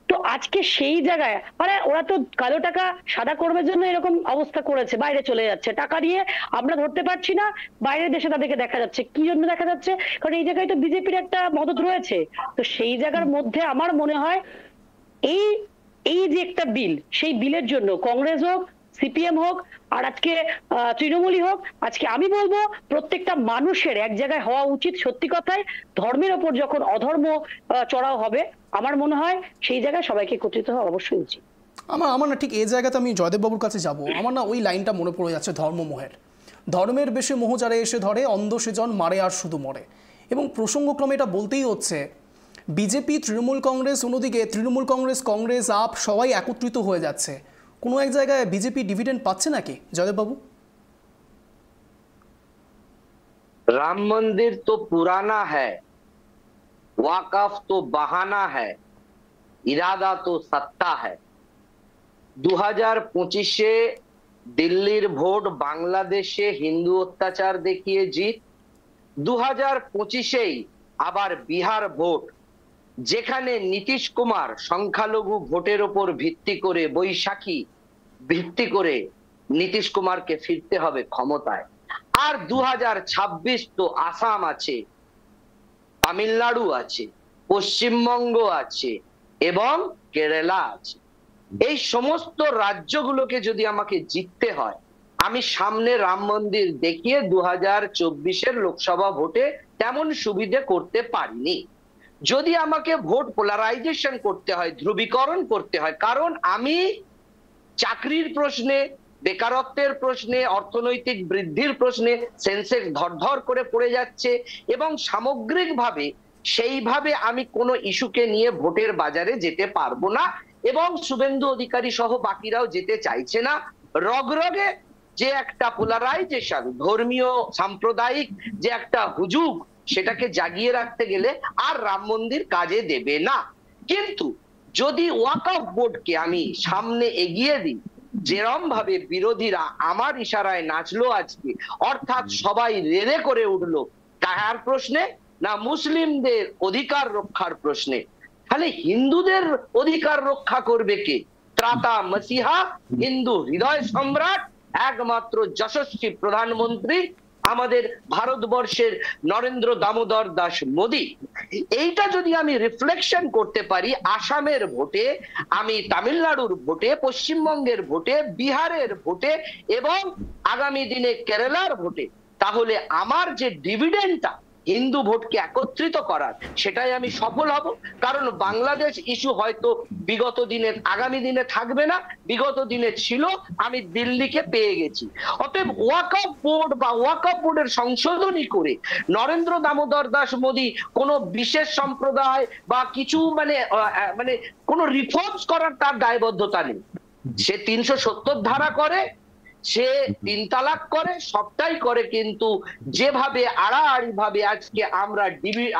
তো আজকে সেই জায়গায় মানে ওরা তো কালো টাকা সাদা করবার জন্য এরকম অবস্থা করেছে, বাইরে চলে যাচ্ছে টাকা নিয়ে, আমরা ধরতে পারছি না, বাইরের দেশে তাদেরকে দেখা যাচ্ছে। কি জন্য দেখা যাচ্ছে? কারণ এই জায়গায় তো বিজেপির একটা মদত রয়েছে। তো সেই জায়গার মধ্যে আমার মনে হয় এই যে একটা বিল, সেই বিলের জন্য কংগ্রেস হোক, সিপিএম হোক, আর আজকে তৃণমূলই হোক, আজকে আমি বলবো প্রত্যেকটা মানুষের এক জায়গায় হওয়া উচিত। সত্যি কথাই ধর্মের ওপর যখন অধর্ম চড়াও হবে, আমার মনে হয় সেই জায়গায় সবাইকে একত্রিত হওয়া অবশ্যই উচিত। আমার না ঠিক এই জায়গাতে আমি জয়দেববাবুর কাছে যাব, আমার না ওই লাইনটা মনে পড়ে যাচ্ছে ধর্মমোহের। ধর্মের বেশে মোহ যারে এসে ধরে, অন্ধ সেজন মারে আর শুধু মরে। এবং প্রসঙ্গক্রমে এটা বলতেই হচ্ছে, বিজেপি, তৃণমূল কংগ্রেস, অন্যদিকে তৃণমূল কংগ্রেস আপ সবাই একত্রিত হয়ে যাচ্ছে। কোনো এক জায়গায় বিজেপি ডিভিডেন্ড পাচ্ছে নাকি জয়দেববাবু? राम मंदिर तो पुराना है, वाकफ तो बहाना है, इरादा तो सत्ता है। 2025 दिल्लीर भोट बांग्लादेशे हिंदू अत्याचार देखिए जीत, 2025 আবার বিহার ভোট, যেখানে নীতিশ কুমার সংখ্যালঘু ভোটের উপর ভিত্তি করে, বৈশাখী ভিত্তি করে নীতিশ কুমারকে ফিরতে হবে ক্ষমতায়। আর 2026 তো আসাম আছে, তামিলনাড়ু আছে, পশ্চিমবঙ্গ আছে এবং কেরালা আছে। এই সমস্ত রাজ্যগুলোকে যদি আমাকে জিততে হয়, আমি সামনে রাম মন্দির দেখিয়ে 2024 লোকসভা ভোটে তেমন সুবিধে করতে পারিনি। যদি আমাকে ভোট পোলারাইজেশন করতে হয়, ধ্রুবীকরণ করতে হয়, কারণ আমি চাকরির প্রশ্নে, বেকারত্বের প্রশ্নে, অর্থনৈতিক বৃদ্ধির প্রশ্নে সেন্সেক্স ধরধর করে পড়ে যাচ্ছে, এবং সামগ্রিকভাবে সেইভাবে আমি কোনো ইস্যুকে নিয়ে ভোটের বাজারে যেতে পারবো না, এবং শুভেন্দু অধিকারী সহ বাকিরাও যেতে চাইছে না। রগরগে যে একটা পোলারাইজেশন, ধর্মীয় সাম্প্রদায়িক যে একটা হুজুগ, সেটাকে জাগিয়ে রাখতে গেলে আর রাম মন্দির কাজে দেবে না। কিন্তু যদি ওয়াকফ বোর্ডকে আমি সামনে এগিয়ে দিই, যেরম ভাবে বিরোধীরা আমার ইশারায় নাচলো আজকে, অর্থাৎ সবাই রেড়ে করে উঠলো কাহার প্রশ্নে? না মুসলিমদের অধিকার রক্ষার প্রশ্নে। তাহলে হিন্দুদের অধিকার রক্ষা করবে কে? ত্রাতা মসিহা, হিন্দু হৃদয় সম্রাট, একমাত্র যশস্বী প্রধানমন্ত্রী আমাদের ভারতবর্ষের নরেন্দ্র দামোদর দাস মোদী। এইটা যদি আমি রিফ্লেকশন করতে পারি আসামের ভোটে, আমি তামিলনাড়ুর ভোটে, পশ্চিমবঙ্গের ভোটে, বিহারের ভোটে এবং আগামী দিনে কেরালার ভোটে, তাহলে আমার যে ডিভিডেন্ডটা হিন্দু ভোটকে একত্রিত করার, সেটাই আমি সফল হব। কারণ বাংলাদেশ ইস্যু হয়তো বিগত দিনে, আগামী দিনে থাকবে না, বিগত দিনে ছিল, আমি দিল্লিকে পেয়ে গেছি। অতএব ওয়াকফ বোর্ড বা ওয়াকফ বোর্ডের সংশোধনী করে নরেন্দ্র দামোদর দাস মোদী কোনো বিশেষ সম্প্রদায় বা কিছু মানে কোনো রিফর্মস করার তার দায়বদ্ধতা নেই। সে 370 ধারা করে, সে 3 তালাক করে, সবটাই করে, কিন্তু যেভাবে আড়াআড়ি ভাবে আজকে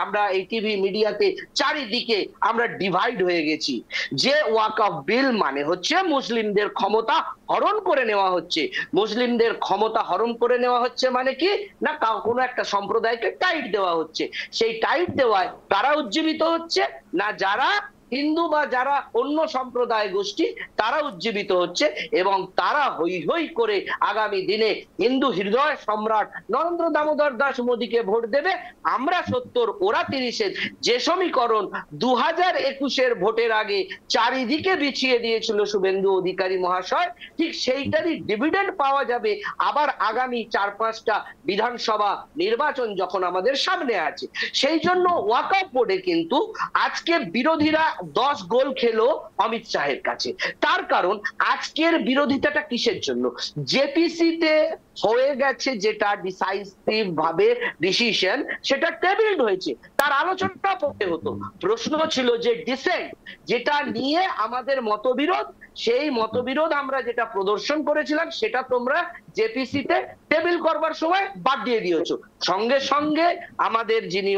আমরা এই টিভি মিডিয়াতে চারিদিকে আমরা ডিভাইড হয়ে গেছি যে ওয়াকফ বিল মানে হচ্ছে মুসলিমদের ক্ষমতা হরণ করে নেওয়া হচ্ছে। মুসলিমদের ক্ষমতা হরণ করে নেওয়া হচ্ছে মানে কি না, কোনো একটা সম্প্রদায়কে টাইট দেওয়া হচ্ছে। সেই টাইট দেওয়ায় কারা উজ্জীবিত হচ্ছে না, যারা হিন্দু বা যারা অন্য সম্প্রদায় গোষ্ঠী তারা উজ্জীবিত হচ্ছে, এবং তারা হই হই করে আগামী দিনে হিন্দু হৃদয় সম্রাট নরেন্দ্র দামোদর দাস মোদীকে ভোট দেবে। আমরা 70 ওরা 30-এর যে সমীকরণ 2021-এর ভোটের আগে চারিদিকে বিছিয়ে দিয়েছিল শুভেন্দু অধিকারী মহাশয়, ঠিক সেইটারই ডিভিডেন্ড পাওয়া যাবে আবার আগামী 4-5টা বিধানসভা নির্বাচন যখন আমাদের সামনে আছে। সেই জন্য ওয়াকফ বোর্ডে কিন্তু আজকে বিরোধীরা 10 গোল খেলো অমিত শাহের কাছে। তার কারণ আজকের বিরোধিতাটা কিসের জন্য? জেপিসিতে হয়ে গেছে যেটা ডিসাইসিভ ভাবে ডিসিশন, সেটা টেবিলড হয়েছে, তার আলোচনা করতে হতো। প্রশ্ন ছিল যে ডিসেন্ট, যেটা নিয়ে আমাদের মতবিরোধ, সেই মতবিরোধ আমরা যেটা প্রদর্শন করেছিলাম সেটা তোমরা জেপিসিতে টেবিল করবার সময় বাদ দিয়ে দিয়েছো। সঙ্গে সঙ্গে আমাদের যিনি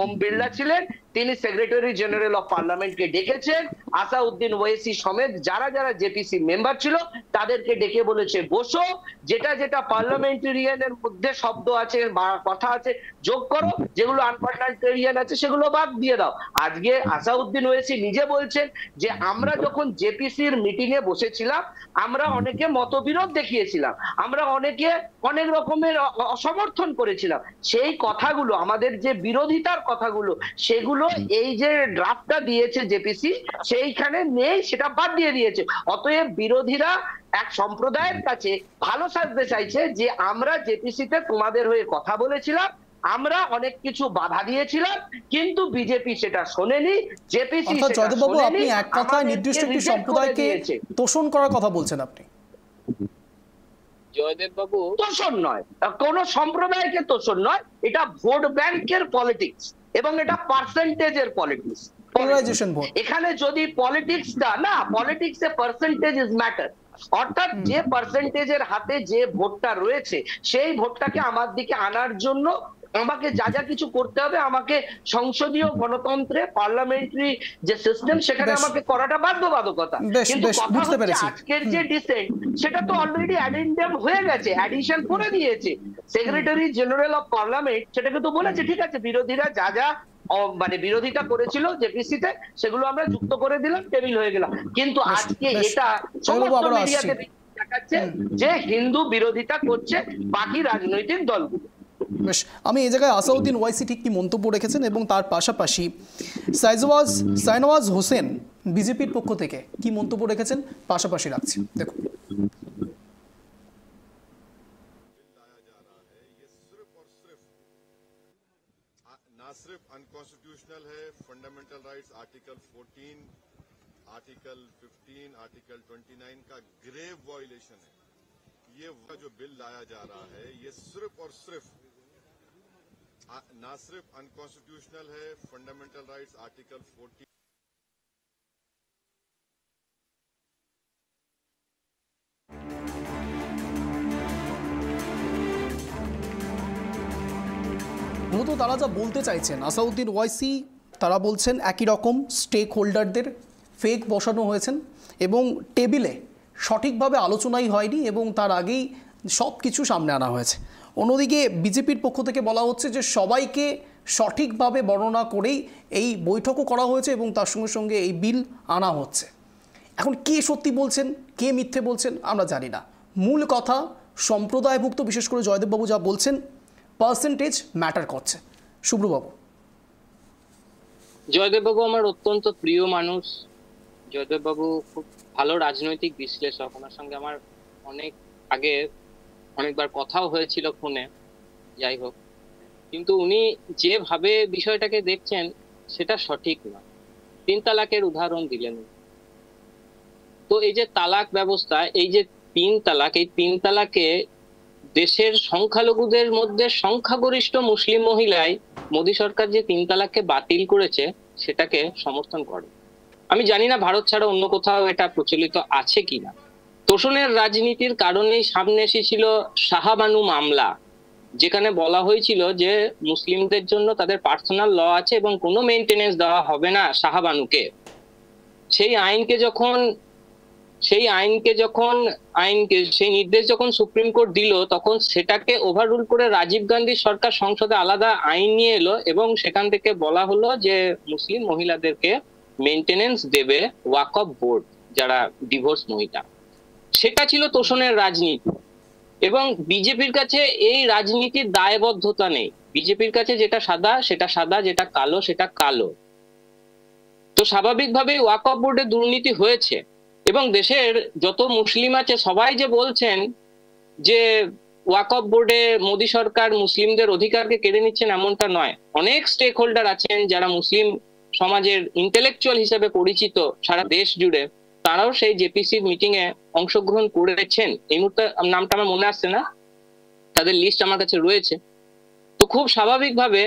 ওম বিড়লা ছিলেন, তিনি সেক্রেটারি জেনারেল অফ পার্লামেন্টকে ডেকেছেন, আসাউদ্দিন ওয়েসি সমেত যারা যারা জেপিসি মেম্বার ছিল তাদেরকে ডেকে বলেছে বসো, যেটা যেটা পার্লামেন্টেরিয়ানের মধ্যে শব্দ আছে বা কথা আছে যোগ করো, যেগুলো আনপার্লামেন্টেরিয়ান আছে সেগুলো বাদ দিয়ে দাও। আজকে আসাউদ্দিন ওয়েসি নিজে বলছেন যে আমরা যখন জেপিসির মিটিং এ বসেছিলাম আমরা অনেকে মতবিরোধ দেখিয়েছিলাম, আমরা অনেকে অনেক রকমের অসমর্থন করেছিলাম, সেই কথাগুলো আমাদের যে বিরোধিতার কথাগুলো সেগুলো এই যে ড্রাফটটা দিয়েছে জেপিসি সেইখানে নেই, সেটা বাদ দিয়ে দিয়েছে। অতএব বিরোধীরা এক সম্প্রদায়ের কাছে ভালো সাজতে চাইছে যে আমরা জেপিসিতে তোমাদের হয়ে কথা বলেছিলাম, আমরা অনেক কিছু বাধা দিয়েছিলাম, কিন্তু বিজেপি সেটা শোনেনি, জেপিসি সেটা জয়দেববাবু, শোনেনি। আপনি এক কথায় নির্দিষ্ট একটি সম্প্রদায়কে তোষণ করার কথা বলছেন আপনি। জয়দেব বাবু, তোষণ নয়, কোন সম্প্রদায়কে তোষণ নয়, এটা ভোট ব্যাংকের পলিটিক্স এবং এটা পার্সেন্টেজের পলিটিক্স। এখানে যদি পলিটিক্সটা না, পলিটিক্সে পার্সেন্টেজ ইজ ম্যাটার, অর্থাৎ যে পার্সেন্টেজের হাতে যে ভোটটা রয়েছে সেই ভোটটাকে আমার দিকে আনার জন্য আমাকে যা যা কিছু করতে হবে, আমাকে সংসদীয় গণতন্ত্রে পার্লামেন্টারি যে সিস্টেম সেখানে আমাকে করাটা বাধ্যবাধকতা। কিন্তু কথা হচ্ছে আজকের যে ডিসেন্ট সেটা তো অলরেডি অ্যাডেন্ডাম হয়ে গেছে, অ্যাডিশন করে দিয়েছে সেক্রেটারি জেনারেল অফ পার্লামেন্ট, সেটাকে তো বলেছে ঠিক আছে বিরোধীরা যা যা মানে বিরোধিতা করেছিল জেপিসিতে সেগুলো আমরা যুক্ত করে দিলাম, টেবিল হয়ে গেলাম। কিন্তু আজকে এটা সমস্ত মিডিয়াতে দেখাচ্ছে যে হিন্দু বিরোধিতা করছে বাকি রাজনৈতিক দলগুলো। বেশ, আমি এই জায়গায় আসাউদ্দিন ওয়াইসি ঠিক কি মন্তব্য রেখেছেন এবং তার পাশাপাশি শাহনওয়াজ হোসেন বিজেপির পক্ষ থেকে কি মন্তব্য রেখেছেন পাশাপাশি রাখছি, দেখুন। ना सिर्फ अनकॉन्स्टिट्यूशनल है, fundamental rights article 14, article 15, article 29 का ग्रेव वायलेशन है। ये जो बिल लाया जा रहा है ये सिर्फ और सिर्फ ना सिर्फ अनकॉन्स्टिट्यूशनल है, फंडामेंटल राइट्स आर्टिकल 14 মূলত তারা যা বলতে চাইছেন আসাউদ্দিন ওয়াইসি, তারা বলছেন একই রকম স্টেক হোল্ডারদের ফেক বসানো হয়েছেন এবং টেবিলে সঠিকভাবে আলোচনাই হয়নি এবং তার আগেই সব কিছু সামনে আনা হয়েছে। অন্যদিকে বিজেপির পক্ষ থেকে বলা হচ্ছে যে সবাইকে সঠিকভাবে বর্ণনা করেই এই বৈঠকও করা হয়েছে এবং তার সঙ্গে সঙ্গে এই বিল আনা হচ্ছে। এখন কে সত্যি বলছেন কে মিথ্যে বলছেন আমরা জানি না। মূল কথা সম্প্রদায়ভুক্ত, বিশেষ করে জয়দেববাবু যা বলছেন পার্সেন্টেজ ম্যাটার করছে। শুভ্রবাবু। জয়দেববাবু আমার অত্যন্ত প্রিয় মানুষ, জয়দেববাবু খুব ভালো রাজনৈতিক বিশ্লেষক, ওনার সঙ্গে আমার অনেক আগে অনেকবার কথাও হয়েছিল ফোনে, যাই হোক, কিন্তু উনি যেভাবে বিষয়টাকে দেখছেন সেটা সঠিক না। 3 তালাকের উদাহরণ দিলেন, তো এই যে তালাক ব্যবস্থা, এই যে 3 তালাক, এই 3 তালাকে দেশের সংখ্যালঘুদের মধ্যে সংখ্যাগরিষ্ঠ মুসলিম মহিলাই মোদী সরকার যে 3 তালাককে বাতিল করেছে সেটাকে সমর্থন করে। আমি জানি না ভারত ছাড়া অন্য কোথাও এটা প্রচলিত আছে কিনা, তোষণের রাজনীতির কারণেই সামনে এসেছিল শাহবানু মামলা, যেখানে বলা হয়েছিল যে মুসলিমদের জন্য তাদের পার্সোনাল ল আছে এবং কোনো মেইনটেনেন্স দেওয়া হবে না শাহবানুকে। সেই নির্দেশ যখন সুপ্রিম কোর্ট দিল, তখন সেটাকে ওভাররুল করে রাজীব গান্ধী সরকার সংসদে আলাদা আইন নিয়ে এলো এবং সেখান থেকে বলা হলো যে মুসলিম মহিলাদেরকে মেইনটেনেন্স দেবে ওয়াকফ বোর্ড, যারা ডিভোর্স মহিলা। সেটা ছিল তোষণের রাজনীতি। এবং বিজেপির কাছে এই রাজনীতির দায়বদ্ধতা নেই। বিজেপির কাছে যেটা সাদা সেটা সাদা, যেটা কালো সেটা কালো। তো স্বাভাবিকভাবেই ওয়াকফ বোর্ডে দুর্নীতি হয়েছে। এবং দেশের যত মুসলিম আছে সবাই যে বলছেন যে ওয়াকফ বোর্ডে মোদী সরকার মুসলিমদের অধিকারকে কেড়ে নিচ্ছেন, এমনটা নয়। অনেক স্টেক হোল্ডার আছেন যারা মুসলিম সমাজের ইন্টেলেকচুয়াল হিসেবে পরিচিত সারা দেশ জুড়ে, তারাও সেই জেপিসির মিটিং এ অংশগ্রহণ করেছেন। এই মুহূর্তে নামটা আমার মনে আসছে না, তাদের লিস্ট আমার কাছে রয়েছে। তো খুব স্বাভাবিকভাবে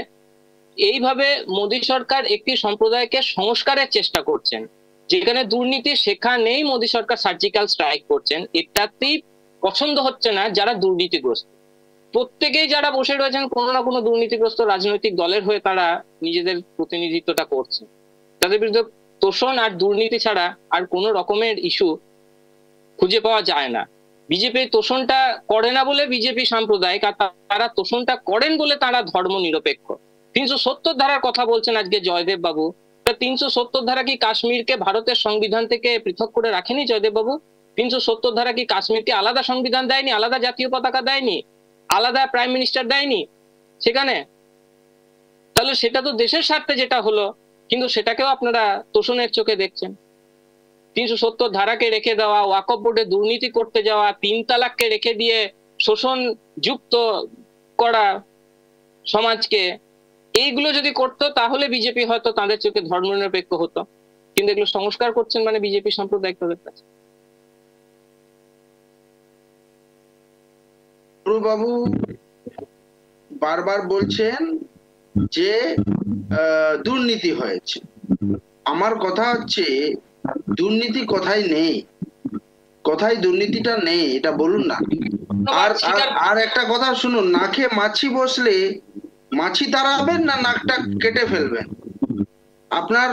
এইভাবে মোদী সরকার একটি সম্প্রদায়কে সংস্কারের চেষ্টা করছেন। যেখানে দুর্নীতি সেখানেই মোদী সরকার সার্জিক্যাল স্ট্রাইক করছেন। এটাতেই পছন্দ হচ্ছে না যারা দুর্নীতিগ্রস্ত। প্রত্যেকেই যারা বসে রয়েছেন কোনো না কোনো দুর্নীতিগ্রস্ত রাজনৈতিক দলের হয়ে তারা নিজেদের প্রতিনিধিত্বটা করছে। তাদের বিরুদ্ধে তোষণ আর দুর্নীতি ছাড়া আর কোন রকমের ইস্যু খুঁজে পাওয়া যায় না। বিজেপি তোষণটা করে না বলে বিজেপি সাম্প্রদায়িক, আর তারা তোষণটা করেন বলে তারা ধর্ম নিরপেক্ষ। 370 ধারার কথা বলছেন আজকে জয়দেব বাবু। 370 ধারা কি কাশ্মীরকে ভারতের সংবিধান থেকে পৃথক করে রাখেনি জয়দেব বাবু? 370 ধারা কি কাশ্মীরকে আলাদা সংবিধান দেয়নি, আলাদা জাতীয় পতাকা দেয়নি, আলাদা প্রাইম মিনিস্টার দেয়নি সেখানে? তাহলে সেটা তো দেশের স্বার্থে যেটা হলো, কিন্তু সেটাকেও আপনারা তোষণের চোখে দেখছেন। 370 ধারাকে রেখে দেওয়া, ওয়াকফ বোর্ডে দুর্নীতি করতে যাওয়া, 3 তালাককে রেখে দিয়ে শোষণ যুক্ত করা সমাজকে, এইগুলো যদি করতো তাহলে বিজেপি হয়তো তাদের চোখে ধর্মনিরপেক্ষ হতো। কিন্তু এগুলো সংস্কার করছেন মানে বিজেপি সাম্প্রদায়িক তাদের কাছে। বাবু বারবার বলছেন যে দুর্নীতি হয়েছে। আমার কথা হচ্ছে দুর্নীতি কোথায় নেই, কোথায় দুর্নীতিটা নেই এটা বলুন না। আর একটা কথা শুনুন, নাকে মাছি বসলে মাছি তাড়াবেন না নাকটা কেটে ফেলবেন? আপনার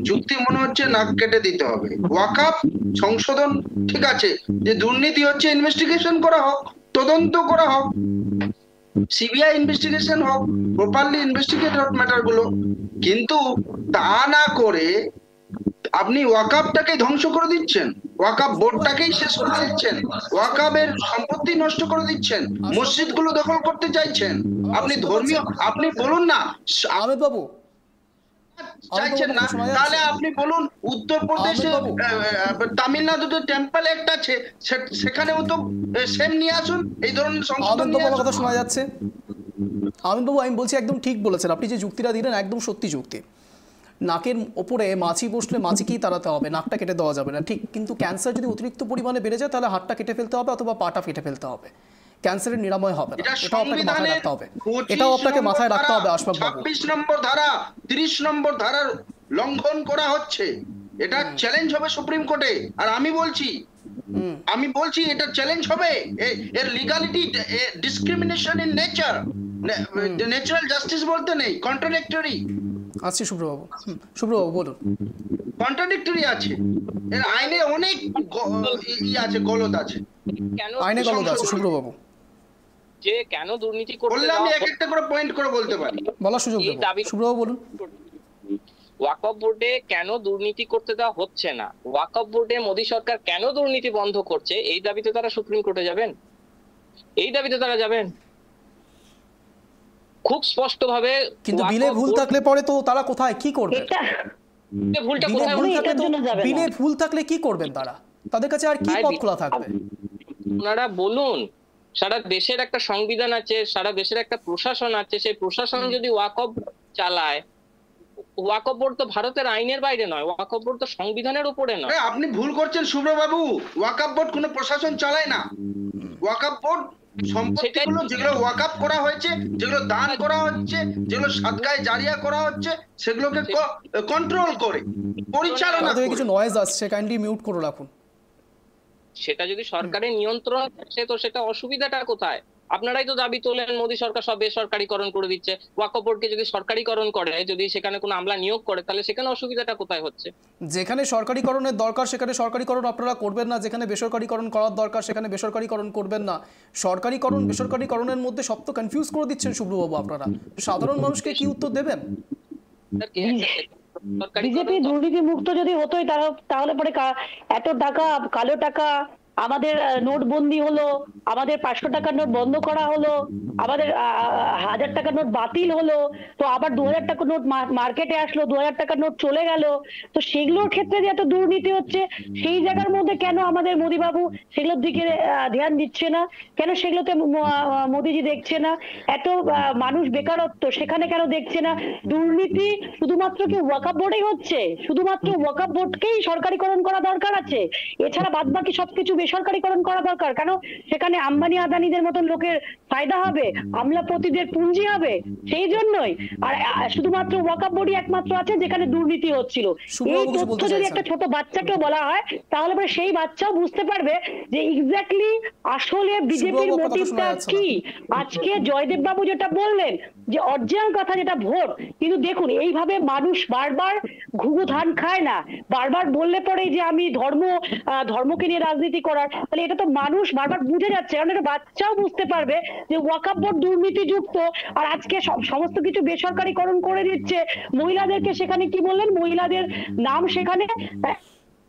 যুক্তি মনে হচ্ছে নাক কেটে দিতে হবে। ওয়াকফ সংশোধন ঠিক আছে, যে দুর্নীতি হচ্ছে ইনভেস্টিগেশন করা হোক, তদন্ত করা হোক, সিবিআই ইনভেস্টিগেশন হোক, প্রপারলি ইনভেস্টিগেট হোক ম্যাটার গুলো। কিন্তু তা না করে আপনি ওয়াকফটাকে ধ্বংস করে দিচ্ছেন, ওয়াকফ বোর্ডটাকেই শেষ করে দিচ্ছেন, ওয়াকফের সম্পত্তি নষ্ট করে দিচ্ছেন, মসজিদ গুলো দখল করতে চাইছেন। আপনি ধর্মীয়, আপনি বলুন না আহমেদ বাবু চাইছেন না, তাহলে আপনি বলুন উত্তরপ্রদেশে তামিলনাড়ুতে টেম্পল একটা আছে, সেখানেও তো সেম নিয়ে আসুন এই ধরনের সংশোধন নিয়ে আসুন। কথা শোনা যাচ্ছে আহমেদ বাবু, আমি বলছি একদম ঠিক বলেছেন আপনি, যে যুক্তিটা দিলেন একদম সত্যি যুক্তি। নাকের ওপরে মাছি বসলে মাছিকেই তাড়াতে হবে, নাকটা কেটে দেওয়া যাবে না, ঠিক। কিন্তু ক্যান্সার যদি অতিরিক্ত পরিমাণে বেড়ে যায় তাহলে হাতটা কেটে ফেলতে হবে অথবা পাটা কেটে ফেলতে হবে। ক্যান্সারের নিরাময় হবে না, এটাও আপনাকে মাথায় রাখতে হবে, এটাও আপনাকে মাথায় রাখতে হবে আশফাক বাবু। 26 নম্বর ধারা 30 নম্বর ধারার লঙ্ঘন করা হচ্ছে, এটা চ্যালেঞ্জ হবে সুপ্রিম কোর্টে। আর আমি বলছি এটা চ্যালেঞ্জ হবে। এর legality discrimination in nature, natural justice বলতে নেই, কন্ট্রাডিক্টরি। আচ্ছা শুভ্রবাবু, শুভ্রবাবু বলুন। কন্ট্রাডিক্টরি আছে, এর আইনে অনেক আছে, গলদ আছে, আইনে গলদ আছে শুভ্রবাবু। যে কেন দুর্নীতি করতে বললে আমি এক একটা করে পয়েন্ট করে বলতে পারি, বলার সুযোগ দেব। শুভ্রবাবু বলুন। ওয়াকফ বোর্ডে কেন দুর্নীতি করতে দেওয়া হচ্ছে না, ওয়াকফ বোর্ডে মোদী সরকার কেন দুর্নীতি বন্ধ করছে, এই দাবিতে তারা সুপ্রিম কোর্টে যাবেন, এই দাবিতে তারা যাবেন খুব স্পষ্ট ভাবে। কিন্তু বিলে ভুল থাকলে পরে তো তারা কোথায় কি করবে? বিলে ভুল থাকলে কি করবেন তারা? তাদের কাছে আর কি পথ খোলা থাকবে? আপনারা বলুন, সারা দেশের একটা সংবিধান আছে, সারা দেশের একটা প্রশাসন আছে, সেই প্রশাসন যদি ওয়াকফ চালায়, ওয়াকফ বোর্ড তো ভারতের আইনের বাইরে নয়, ওয়াকফ বোর্ড তো সংবিধানের উপরে নয়। আপনি ভুল করছেন শুভ্রবাবু, ওয়াকফ বোর্ড কোনো প্রশাসন চালায় না। ওয়াকফ বোর্ড সম্পত্তিগুলো যেগুলো ওয়াকফ করা হয়েছে, যেগুলো দান করা হচ্ছে, যেগুলো সাদকায়ে জারিয়া করা হচ্ছে, সেগুলোকে কন্ট্রোল করে পরিচালনা করে। কিছু নয়েজ আসছে, কাইন্ডলি মিউট করে রাখুন। সেটা যদি সরকারের নিয়ন্ত্রণ থাকে তো সেটা অসুবিধাটা কোথায়? আপনারাই তো দাবি তোলেন মোদী সরকার সব বেসরকারিকরণ করে দিচ্ছে। ওয়াকফ বোর্ডকে যদি সরকারিকরণ করে, যদি সেখানে কোনো আমলা নিয়োগ করে, তাহলে সেখানে অসুবিধাটা কোথায় হচ্ছে? যেখানে সরকারিকরণের দরকার সেখানে সরকারিকরণ আপনারা করবেন না, যেখানে বেসরকারিকরণ করার দরকার সেখানে বেসরকারিকরণ করবেন না। সরকারিকরণ বেসরকারিকরণের মধ্যে সব তো কনফিউজ করে দিচ্ছেন শুভ্রবাবু আপনারা। সাধারণ মানুষকে কি উত্তর দেবেন? বিজেপি দুর্নীতি মুক্ত যদি হতোই তাহলে পরে এত টাকা, কালো টাকা, আমাদের নোটবন্দি হলো, আমাদের 500 টাকার নোট বন্ধ করা হলো, আমাদের 1000 টাকার নোট বাতিল হলো, তো আবার 2000 টাকার নোট মার্কেটে আসলো, 2000 টাকার নোট চলে গেল। তো সেগুলোর ক্ষেত্রে যে এত দুর্নীতি হচ্ছে সেই জায়গার মধ্যে কেন আমাদের মোদীবাবু সেগুলোর দিকে ধ্যান দিচ্ছে না? কেন সেগুলোতে মোদীজি দেখছে না? এত মানুষ বেকারত্ব সেখানে কেন দেখছে না? দুর্নীতি শুধুমাত্র কি ওয়াকফ বোর্ডেই হচ্ছে? শুধুমাত্র ওয়াকফ বোর্ডকেই সরকারিকরণ করা দরকার আছে, এছাড়া বাদবাকি সবকিছু বেসরকারিকরণ করা দরকার কেন? সেখানে আম্বানি আদানিদের মতন লোকের ফায়দা হবে, আমলাপতিদের পুঁজি হবে, সেই জন্যই। আর শুধুমাত্র ওয়াকফ বোর্ডই একমাত্র আছে যেখানে দুর্নীতি হচ্ছিল। এই তথ্য যদি একটা ছোট বাচ্চাকে বলা হয় তাহলে পরে সেই বাচ্চাও বুঝতে পারবে যে এক্স্যাক্টলি আসলে বিজেপির মোটিভটা কি। আজকে জয়দেব বাবু যেটা বললেন যে অরিজিনাল কথা যেটা ভোট, কিন্তু দেখুন এইভাবে মানুষ বারবার ঘুঘু ধান খায় না। বারবার বললে পরে যে আমি ধর্মকে নিয়ে রাজনীতি করার, তাহলে এটা তো মানুষ বারবার বুঝে যাচ্ছে, কারণ এটা বাচ্চাও বুঝতে পারবে যে ওয়াকফ বোর্ড দুর্নীতিযুক্ত। আর আজকে সমস্ত কিছু বেসরকারিকরণ করে দিচ্ছে। মহিলাদেরকে সেখানে কি বললেন, মহিলাদের নাম সেখানে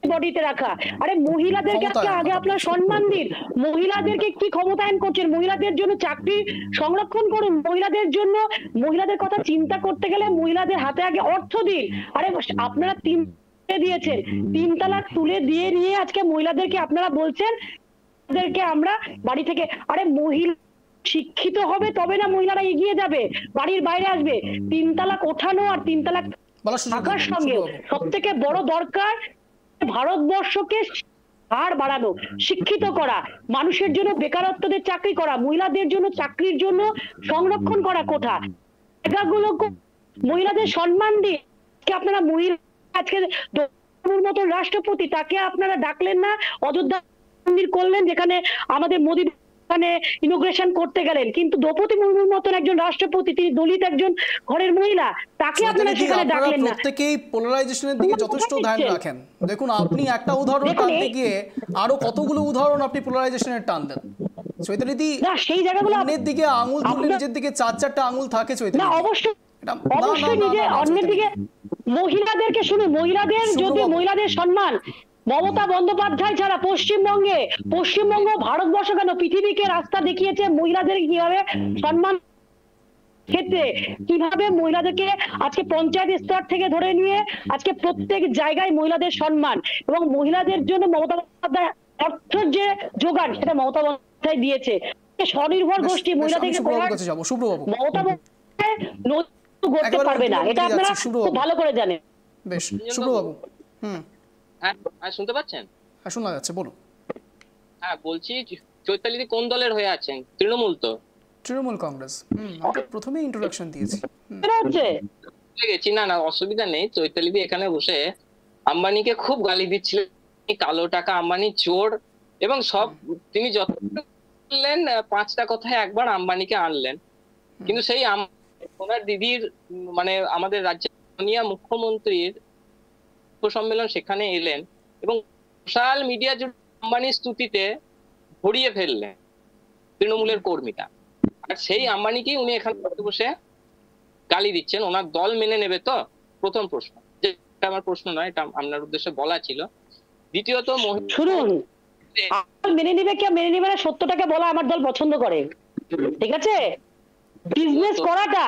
বডিতে রাখা। আরে মহিলাদেরকে আগে আপনার সম্মান দিন, মহিলাদেরকে কি ক্ষমতায়ন করছেন? মহিলাদের জন্য চাকরি সংরক্ষণ করুন, মহিলাদের জন্য, মহিলাদের কথা চিন্তা করতে গেলে মহিলাদের হাতে আগে অর্থ দিন। আরে আপনারা দিয়েছেন 3 তালাক তুলে দিয়ে নিয়ে আজকে মহিলাদেরকে আপনারা বলছেন আমরা বাড়ি থেকে, আরে মহিলা শিক্ষিত হবে তবে না মহিলারা এগিয়ে যাবে, বাড়ির বাইরে আসবে। 3 তালাক ওঠানো আর 3 তালাক থাকার সঙ্গে সব থেকে বড় দরকার ভারতবর্ষকে হার বাড়ানো, শিক্ষিত করা, মানুষের জন্য বেকারত্বদের চাকরি করা, মহিলাদের জন্য চাকরির জন্য সংরক্ষণ করা কোঠা, জায়গাগুলো মহিলাদের সম্মান দিয়ে। আপনারা মহিলা আজকে মতন রাষ্ট্রপতি তাকে আপনারা ডাকলেন না, অযোধ্যা মন্দির করলেন যেখানে আমাদের মোদী ইনোগ্রেশন করতে গেলেন, কিন্তু দ্রৌপদী মুর্মুর মতন একজন রাষ্ট্রপতি, তিনি দলিত একজন ঘরের মহিলা, তাকে আপনারা সেখানে ডাকলেন না। প্রত্যেকেই পোলারাইজেশনের দিকে যথেষ্ট ধ্যান রাখেন। দেখুন আপনি একটা উদাহরণ টানতে গিয়ে আরো কতগুলো উদাহরণ আপনি পোলারাইজেশনের টানলেন। চৈতালিদি না সেই জায়গাগুলো অন্যের দিকে আঙুল তুললে নিজের দিকে 4-4টা আঙুল থাকে চৈতালি। না অবশ্যই নিজে অন্যের দিকে। মহিলাদেরকে শুনুন, মহিলাদের যদি মহিলাদের সম্মান, মমতা বন্দ্যোপাধ্যায় ছাড়া পশ্চিমবঙ্গ ভারতবর্ষ কেন পৃথিবীকে রাস্তা দেখিয়েছে মহিলাদের কিভাবে সম্মান ক্ষেত্রে, কিভাবে মহিলাদেরকে আজকে পঞ্চায়েত স্তর থেকে ধরে নিয়ে আজকে প্রত্যেক জায়গায় মহিলাদের সম্মান, এবং মহিলাদের জন্য মমতা বন্দ্যোপাধ্যায় অর্থের যে যোগান সেটা মমতা বন্দ্যোপাধ্যায় দিয়েছে। স্বনির্ভর গোষ্ঠী মহিলাদেরকে মমতা বন্দ্যোপাধ্যায় করতে পারবে না, এটা আপনারা খুব ভালো করে জানেন। বেশ শুভ্রবাবু, হ্যাঁ শুনতে পাচ্ছেন? হ্যাঁ শোনা যাচ্ছে, বলুন। হ্যাঁ বলছি, চৈতালিদি কোন দলের হয়ে আছেন? তৃণমূল তো? তৃণমূল কংগ্রেস। আমরা প্রথমে ইন্ট্রোডাকশন দিয়েছি। না অসুবিধা নেই। চৈতালিদি এখানে বসে আম্বানিকে খুব গালি দিচ্ছিলেন, কালো টাকা, আম্বানি চোর, এবং সব তিনি যত বললেন 5টা কথায় একবার আম্বানিকে আনলেন। কিন্তু সেই ওনার দিদির মানে আমাদের রাজ্যের মাননীয় মুখ্যমন্ত্রীর সম্মেলন সেখানে এলেন এবং সোশ্যাল মিডিয়া জুড়ে আম্বানির স্তুতিতে ভরিয়ে ফেললেন তৃণমূলের কর্মীরা। আর সেই আম্বানিকেই উনি এখানে বসে গালি দিচ্ছেন। ওনার দল মেনে নেবে তো? প্রথম প্রশ্ন, যেটা আমার প্রশ্ন নয়, এটা আপনার উদ্দেশ্যে বলা ছিল। দ্বিতীয়ত শুনুন, মেনে নিবে কে মেনে নিবে না, সত্যটাকে বলা আমার দল পছন্দ করে, ঠিক আছে? বিজনেস করাটা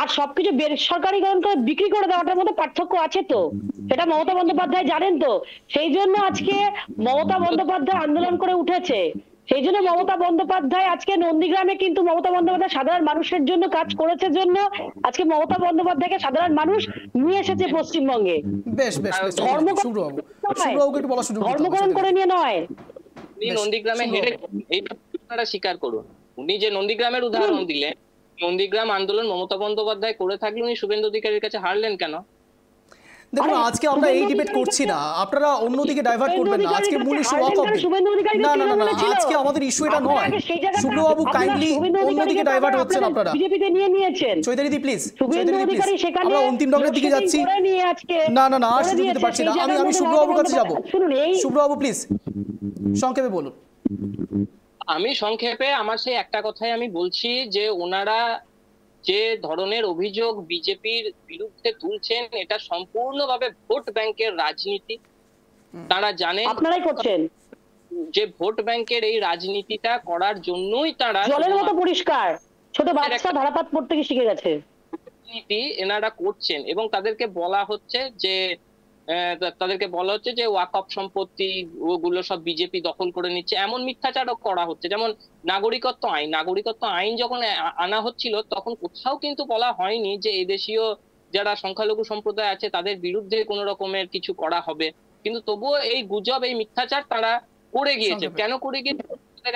আর সবকিছু বেসরকারিকরণ করে বিক্রি করে দেওয়াটার মধ্যে পার্থক্য আছে তো, সেটা মমতা বন্দ্যোপাধ্যায় জানেন তো। সেই জন্য আজকে মমতা বন্দ্যোপাধ্যায় আন্দোলন করে উঠেছে, সেই জন্য মমতা বন্দ্যোপাধ্যায় আজকে নন্দীগ্রামে, কিন্তু মমতা বন্দ্যোপাধ্যায় সাধারণ মানুষের জন্য কাজ করেছে জন্য আজকে মমতা বন্দ্যোপাধ্যায়কে সাধারণ মানুষ নিয়ে এসেছে পশ্চিমবঙ্গে। বেশ বেশ ধর্মকরণ করে নিয়ে নয়। উনি নন্দীগ্রামে হেরে, এইটা আপনারা স্বীকার করুন। উনি যে নন্দীগ্রামের উদাহরণ দিলেন, নন্দীগ্রাম আন্দোলন মমতা বন্দ্যোপাধ্যায় করে থাকলে উনি শুভেন্দু অধিকারীর কাছে হারলেন কেন? দেখুন আজকে আমরা এই ডিবেট করছি না, আপনারা অন্যদিকে ডাইভার্ট করবেন না। আজকে মূল ইস্যু ওয়াকফ বিল। না না না, আজকে আমাদের ইস্যু এটা নয়। শুভ্রবাবু কাইন্ডলি অন্যদিকে ডাইভার্ট হচ্ছেন আপনারা। বিজেপিতে নিয়ে নিয়েছেন চৈতালিদি প্লিজ, চৈতালিদি প্লিজ, আমরা অন্তিম রঙের দিকে যাচ্ছি। না না না, আর সুযোগ দিতে পারছি না। আমি শুভ্রবাবুর কাছে যাব। শুভ্রবাবু প্লিজ সংক্ষেপে বলুন। আমি সংক্ষেপে আমার সেই একটা কথাই আমি বলছি যে ওনারা যে ধরনের অভিযোগ বিজেপির বিরুদ্ধে তুলছেন এটা সম্পূর্ণভাবে ভোট ব্যাংকের রাজনীতি। তারা জানেন আপনারাই করছেন যে ভোট ব্যাংকের এই রাজনীতিটা করার জন্যই তারা জলের মতো পরিষ্কার, ছোট বাচ্চা ধারাপাত পড়তে গিয়ে শিখে গেছে রাজনীতি এনারা করছেন। এবং তাদেরকে বলা হচ্ছে যে ওয়াকফ সম্পত্তি ওগুলো সব বিজেপি দখল করে নিচ্ছে, এমন মিথ্যাচারও করা হচ্ছে। যেমন নাগরিকত্ব আইন যখন আনা হচ্ছিল তখন কোথাও কিন্তু বলা হয়নি যে এদেশীয় যারা সংখ্যালঘু সম্প্রদায় আছে তাদের বিরুদ্ধে কোনো রকমের কিছু করা হবে, কিন্তু তবুও এই গুজব এই মিথ্যাচার তারা করে গিয়েছে। কেন করে গিয়েছে?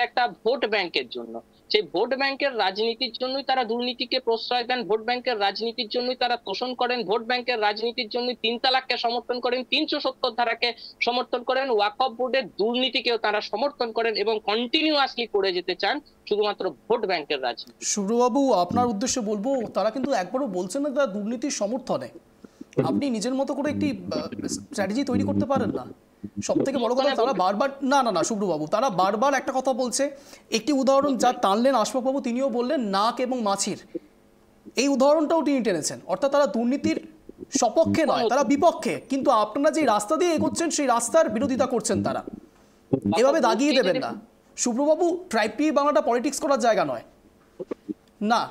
একটা ভোট ব্যাংকের জন্য। সেই ভোট ব্যাংকের রাজনীতির জন্যই তারা দুর্নীতিকে প্রশ্রয় দেন, ভোট ব্যাংকের রাজনীতির জন্যই তারা তোষণ করেন, ভোট ব্যাংকের রাজনীতির জন্যই 3 তালাককে সমর্থন করেন, 370 ধারাকে সমর্থন করেন, ওয়াকফ বোর্ডের দুর্নীতিকেও তারা সমর্থন করেন এবং কন্টিনিউয়াসলি করে যেতে চান শুধুমাত্র ভোট ব্যাংকের রাজনীতি। শুভ্রবাবু আপনার উদ্দেশ্যে বলবো, তারা কিন্তু একবারও বলছেন না তারা দুর্নীতির সমর্থনে। আপনি নিজের মতো করে একটি স্ট্র্যাটেজি তৈরি করতে পারেন না? সব থেকে বড় কথা তারা বারবার না শুভ্রবাবু, তারা বারবার একটা কথা বলছে। একটি উদাহরণ যা টানলেন আশফাকবাবু, তিনিও বললেন নাক এবং মাছির, এই উদাহরণটাও তিনি টেনেছেন। অর্থাৎ তারা দুর্নীতির সপক্ষে নয়, তারা বিপক্ষে, কিন্তু আপনারা যে রাস্তা দিয়ে এগোচ্ছেন সেই রাস্তার বিরোধিতা করছেন। তারা এভাবে দাগিয়ে দেবেন না শুভ্রবাবু। ট্রাইবটি বাংলাটা পলিটিক্স করার জায়গা নয় না।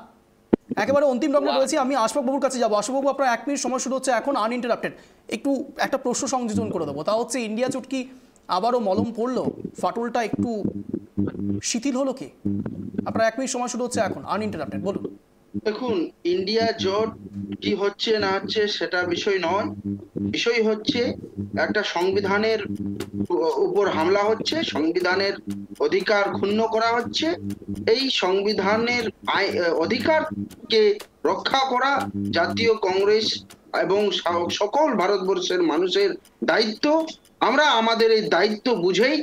একেবারে অন্তিম রঙে রয়েছে, আমি আশফাকবাবুর কাছে যাবো। আশফাকবাবু আপনার 1 মিনিট সময় শুরু হচ্ছে এখন আনইন্টারাপ্টেড। একটু একটা প্রশ্ন সংযোজন করে দেবো, তা হচ্ছে ইন্ডিয়া জোট কি আবারও মলম পড়লো? ফাটলটা একটু শিথিল হলো কি? আপনার 1 মিনিট সময় শুরু হচ্ছে এখন আনইন্টারাপ্টেড, বলুন। দেখুন, ইন্ডিয়া জোট কি হচ্ছে না হচ্ছে সেটা বিষয় নয়। বিষয় হচ্ছে একটা সংবিধানের উপর হামলা হচ্ছে, সংবিধানের অধিকার ক্ষুণ্ণ করা হচ্ছে। এই সংবিধানের অধিকারকে রক্ষা করা জাতীয় কংগ্রেস এবং সকল ভারতবর্ষের মানুষের দায়িত্ব। আমরা আমাদের এই দায়িত্ব বুঝেই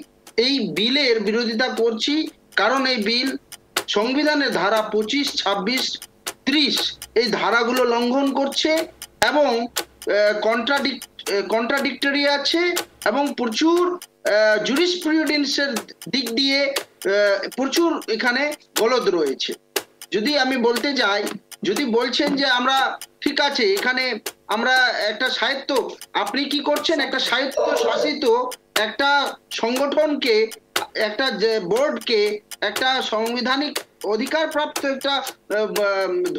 এই বিলের বিরোধিতা করছি, কারণ এই বিল সংবিধানের ধারা 25, 26, 30 এই ধারাগুলো লঙ্ঘন করছে এবং কন্ট্রাডিক্টরি আছে এবং প্রচুর জুরিসপ্রুডেন্সের দিক দিয়ে প্রচুর এখানে গলদ রয়েছে। যদি আমি বলতে যাই, যদি বলছেন যে আমরা ঠিক আছে এখানে আমরা একটা সাহিত্য, আপনি কি করছেন? একটা সাহিত্য শাসিত একটা সংগঠনকে, একটা বোর্ডকে, একটা সাংবিধানিক অধিকার প্রাপ্ত একটা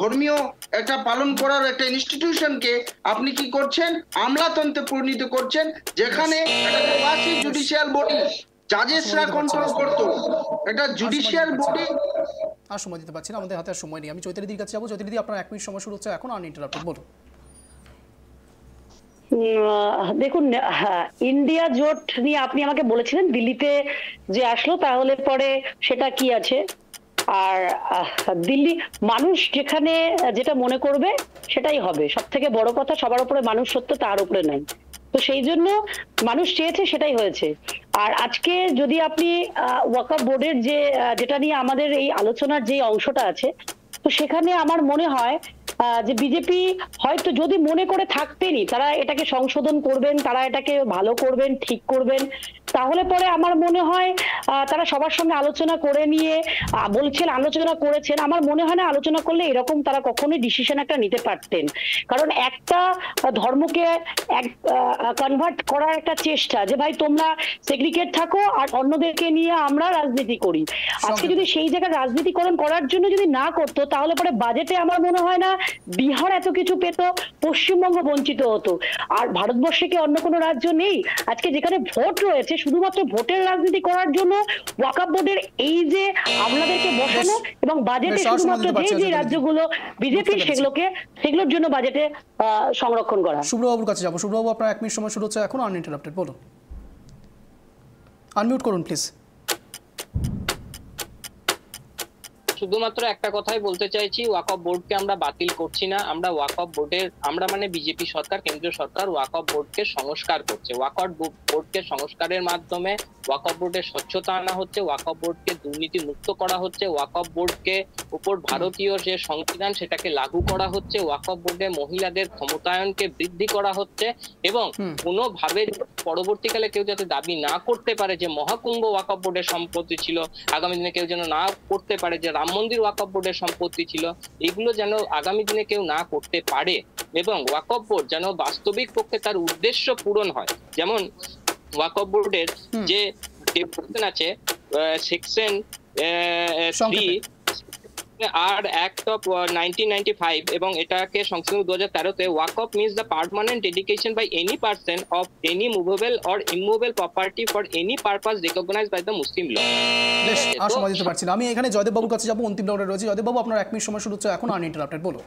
ধর্মীয় একটা পালন করার একটা ইনস্টিটিউশনকে আপনি কি করছেন? আমলাতন্ত্রে পরিণত করছেন, যেখানে একটা প্রবাসী জুডিশিয়াল বডি জাজেসরা কন্ট্রোল করতো, একটা জুডিশিয়াল বডি। আর সময় দিতে পারছি না, আমাদের হাতে আর সময় নেই। আমি চৈতালিদির কাছে যাবো। চৈতালিদি আপনার 1 মিনিট সময় শুরু হচ্ছে এখন আনইন্টারাপ্টেড, বলুন। দেখুন, ইন্ডিয়া জোট নিয়ে আপনি আমাকে বলেছিলেন দিল্লিতে যে আসলো, তাহলে পরে সেটা কি আছে? আর দিল্লি মানুষ যেখানে যেটা মনে করবে সেটাই হবে। সব থেকে বড় কথা, সবার উপরে মানুষ সত্য, তার উপরে নাই। তো সেই জন্য মানুষ চেয়েছে, সেটাই হয়েছে। আর আজকে যদি আপনি ওয়াকফ বোর্ডের যেটা নিয়ে আমাদের এই আলোচনার যে অংশটা আছে, তো সেখানে আমার মনে হয় যে বিজেপি হয়তো যদি মনে করে থাকতেনই তারা এটাকে সংশোধন করবেন, তারা এটাকে ভালো করবেন, ঠিক করবেন, তাহলে পরে আমার মনে হয় তারা সবার সঙ্গে আলোচনা করে নিয়ে বলছেন আলোচনা করেছেন। আমার মনে হয় না আলোচনা করলে এরকম তারা কখনোই ডিসিশন একটা নিতে পারতেন। কারণ একটা ধর্মকে কনভার্ট করার একটা চেষ্টা যে ভাই তোমরা সেগ্রিগেট থাকো আর অন্যদেরকে নিয়ে আমরা রাজনীতি করি, আজকে যদি সেই জায়গায় রাজনীতিকরণ করার জন্য যদি না করতো, তাহলে পরে বাজেটে আমার মনে হয় না বিহার এত কিছু পেত, পশ্চিমবঙ্গ বঞ্চিত হতো। আর ভারতবর্ষে কি অন্য কোনো রাজ্য নেই? আজকে যেখানে ভোট রয়েছে, শুধুমাত্র ভোটের রাজনীতি করার জন্য ওয়াকফ বোর্ডের এই যে আপনাদেরকে বসানো এবং বাজেটে শুধুমাত্র যে রাজ্যগুলো বিজেপির সেগুলোর জন্য বাজেটে সংরক্ষণ করা। শুভ্রবাবুর কাছে যাবো। শুভ্রবাবু আপনার 1 মিনিট সময় শুরু হচ্ছে এখন আনইন্টারাপ্টেড, বলুন। আনমিউট করুন প্লিজ। শুধুমাত্র একটা কথাই বলতে চাইছি, ওয়াকফ বোর্ডকে আমরা বাতিল করছি না। আমরা ওয়াকফ বোর্ডের, আমরা মানে বিজেপি সরকার, কেন্দ্রীয় সরকার ওয়াকফ বোর্ডকে সংস্কার করছে। ওয়াকফ বোর্ডকে সংস্কারের মাধ্যমে ওয়াকফ বোর্ডের স্বচ্ছতা আনা হচ্ছে, ওয়াকফ বোর্ডকে দুর্নীতি মুক্ত করা হচ্ছে, ওয়াকফ বোর্ডকে উপর ভারতীয় যে সংবিধান সেটাকে লাগু করা হচ্ছে, ওয়াকফ বোর্ডে মহিলাদের ক্ষমতায়নকে বৃদ্ধি করা হচ্ছে এবং কোনোভাবে পরবর্তীকালে কেউ যাতে দাবি না করতে পারে যে মহাকুম্ভ ওয়াকফ বোর্ডের সম্পত্তি ছিল, আগামী দিনে কেউ যেন না করতে পারে যে রাম মন্দির ওয়াকফ বোর্ডের সম্পত্তি ছিল, এগুলো যেন আগামী দিনে কেউ না করতে পারে এবং ওয়াকফ বোর্ড যেন বাস্তবিক পক্ষে তার উদ্দেশ্য পূরণ হয়। যেমন ওয়াকফ বোর্ডের যে ডেফিনেশন আছে সেকশন 3 আর অ্যাক্ট অফ 1995 এবং এটাকে সংশোধন 2013-তে waqf means the permanent dedication by any person of any movable or immovable property for any purpose recognised by the Muslim law. বেশ, আর সময় দিতে পারছি না, আমি এখানে জয়দেব বাবুর কাছে যাবো, অন্তিম রাউন্ডে রয়েছে। জয়দেব বাবু, আপনার 1 মিনিট সময় শুরু হচ্ছে এখন, আনইন্টারাপ্টেড, বলো।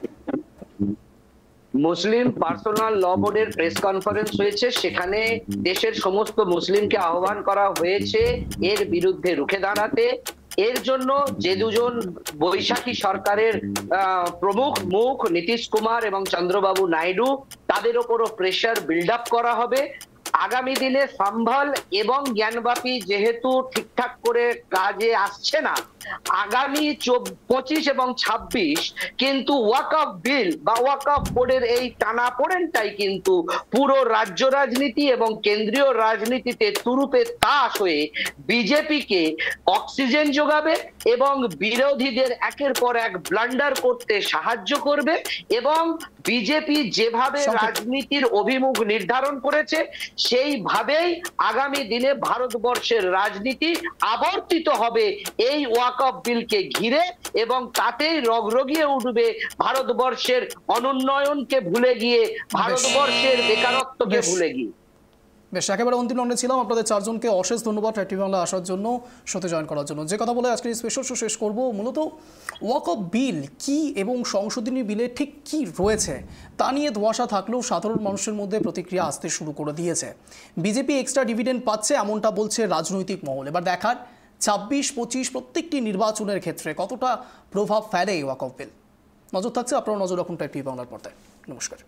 মুসলিম পার্সোনাল ল বোর্ডের প্রেস কনফারেন্স হয়েছে, সেখানে দেশের সমস্ত মুসলিমকে আহ্বান করা হয়েছে এর বিরুদ্ধে রুখে দাঁড়াতে। এর জন্য যে দুজন বৈশাখী সরকারের প্রমুখ মুখ নীতিশ কুমার এবং চন্দ্রবাবু নাইডু, তাদের ওপরও প্রেসার বিল্ড আপ করা হবে। আগামী দিনে সম্ভল এবং জ্ঞানবাপী যেহেতু ঠিকঠাক করে কাজে আসছে না, আগামী 25 এবং 26 কিন্তু ওয়াকফ বিল বা ওয়াকফ বোর্ডের এই টানাপোড়েনটাই কিন্তু পুরো রাজ্য রাজনীতি এবং কেন্দ্রীয় রাজনীতিতে তুরুপে তাস হয়ে বিজেপিকে অক্সিজেন যোগাবে এবং বিরোধীদের একের পর এক ব্লান্ডার করতে সাহায্য করবে এবং বিজেপি যেভাবে রাজনীতির অভিমুখ নির্ধারণ করেছে সেইভাবেই আগামী দিনে ভারতবর্ষের রাজনীতি আবর্তিত হবে এই ওয়াকফ বিলকে ঘিরে এবং তাতেই রগরগিয়ে উঠবে ভারতবর্ষের অনুন্নয়নকে ভুলে গিয়ে, ভারতবর্ষের বেকারত্বকে ভুলে গিয়ে। বেশ, একেবারে অন্তিম রাউন্ডে ছিলাম। আপনাদের চারজনকে অশেষ ধন্যবাদ টিভি বাংলা আসার জন্য, সাথে জয়েন করার জন্য। যে কথা বলে আজকের স্পেশাল শো শেষ করব, মূলত ওয়াকফ বিল কি এবং সংশোধনী বিলে ঠিক কি রয়েছে তা নিয়ে ধোঁয়াশা থাকলেও সাধারণ মানুষের মধ্যে প্রতিক্রিয়া আসতে শুরু করে দিয়েছে। বিজেপি এক্সট্রা ডিভিডেন্ড পাচ্ছে এমনটা বলছে রাজনৈতিক মহল। এবার দেখার 26-25 প্রত্যেকটি নির্বাচনের ক্ষেত্রে কতটা প্রভাব ফেলে এই ওয়াকফ বিল। নজর থাকছে, আপনারা নজর রাখুন টিভি বাংলার পর্দায়। নমস্কার।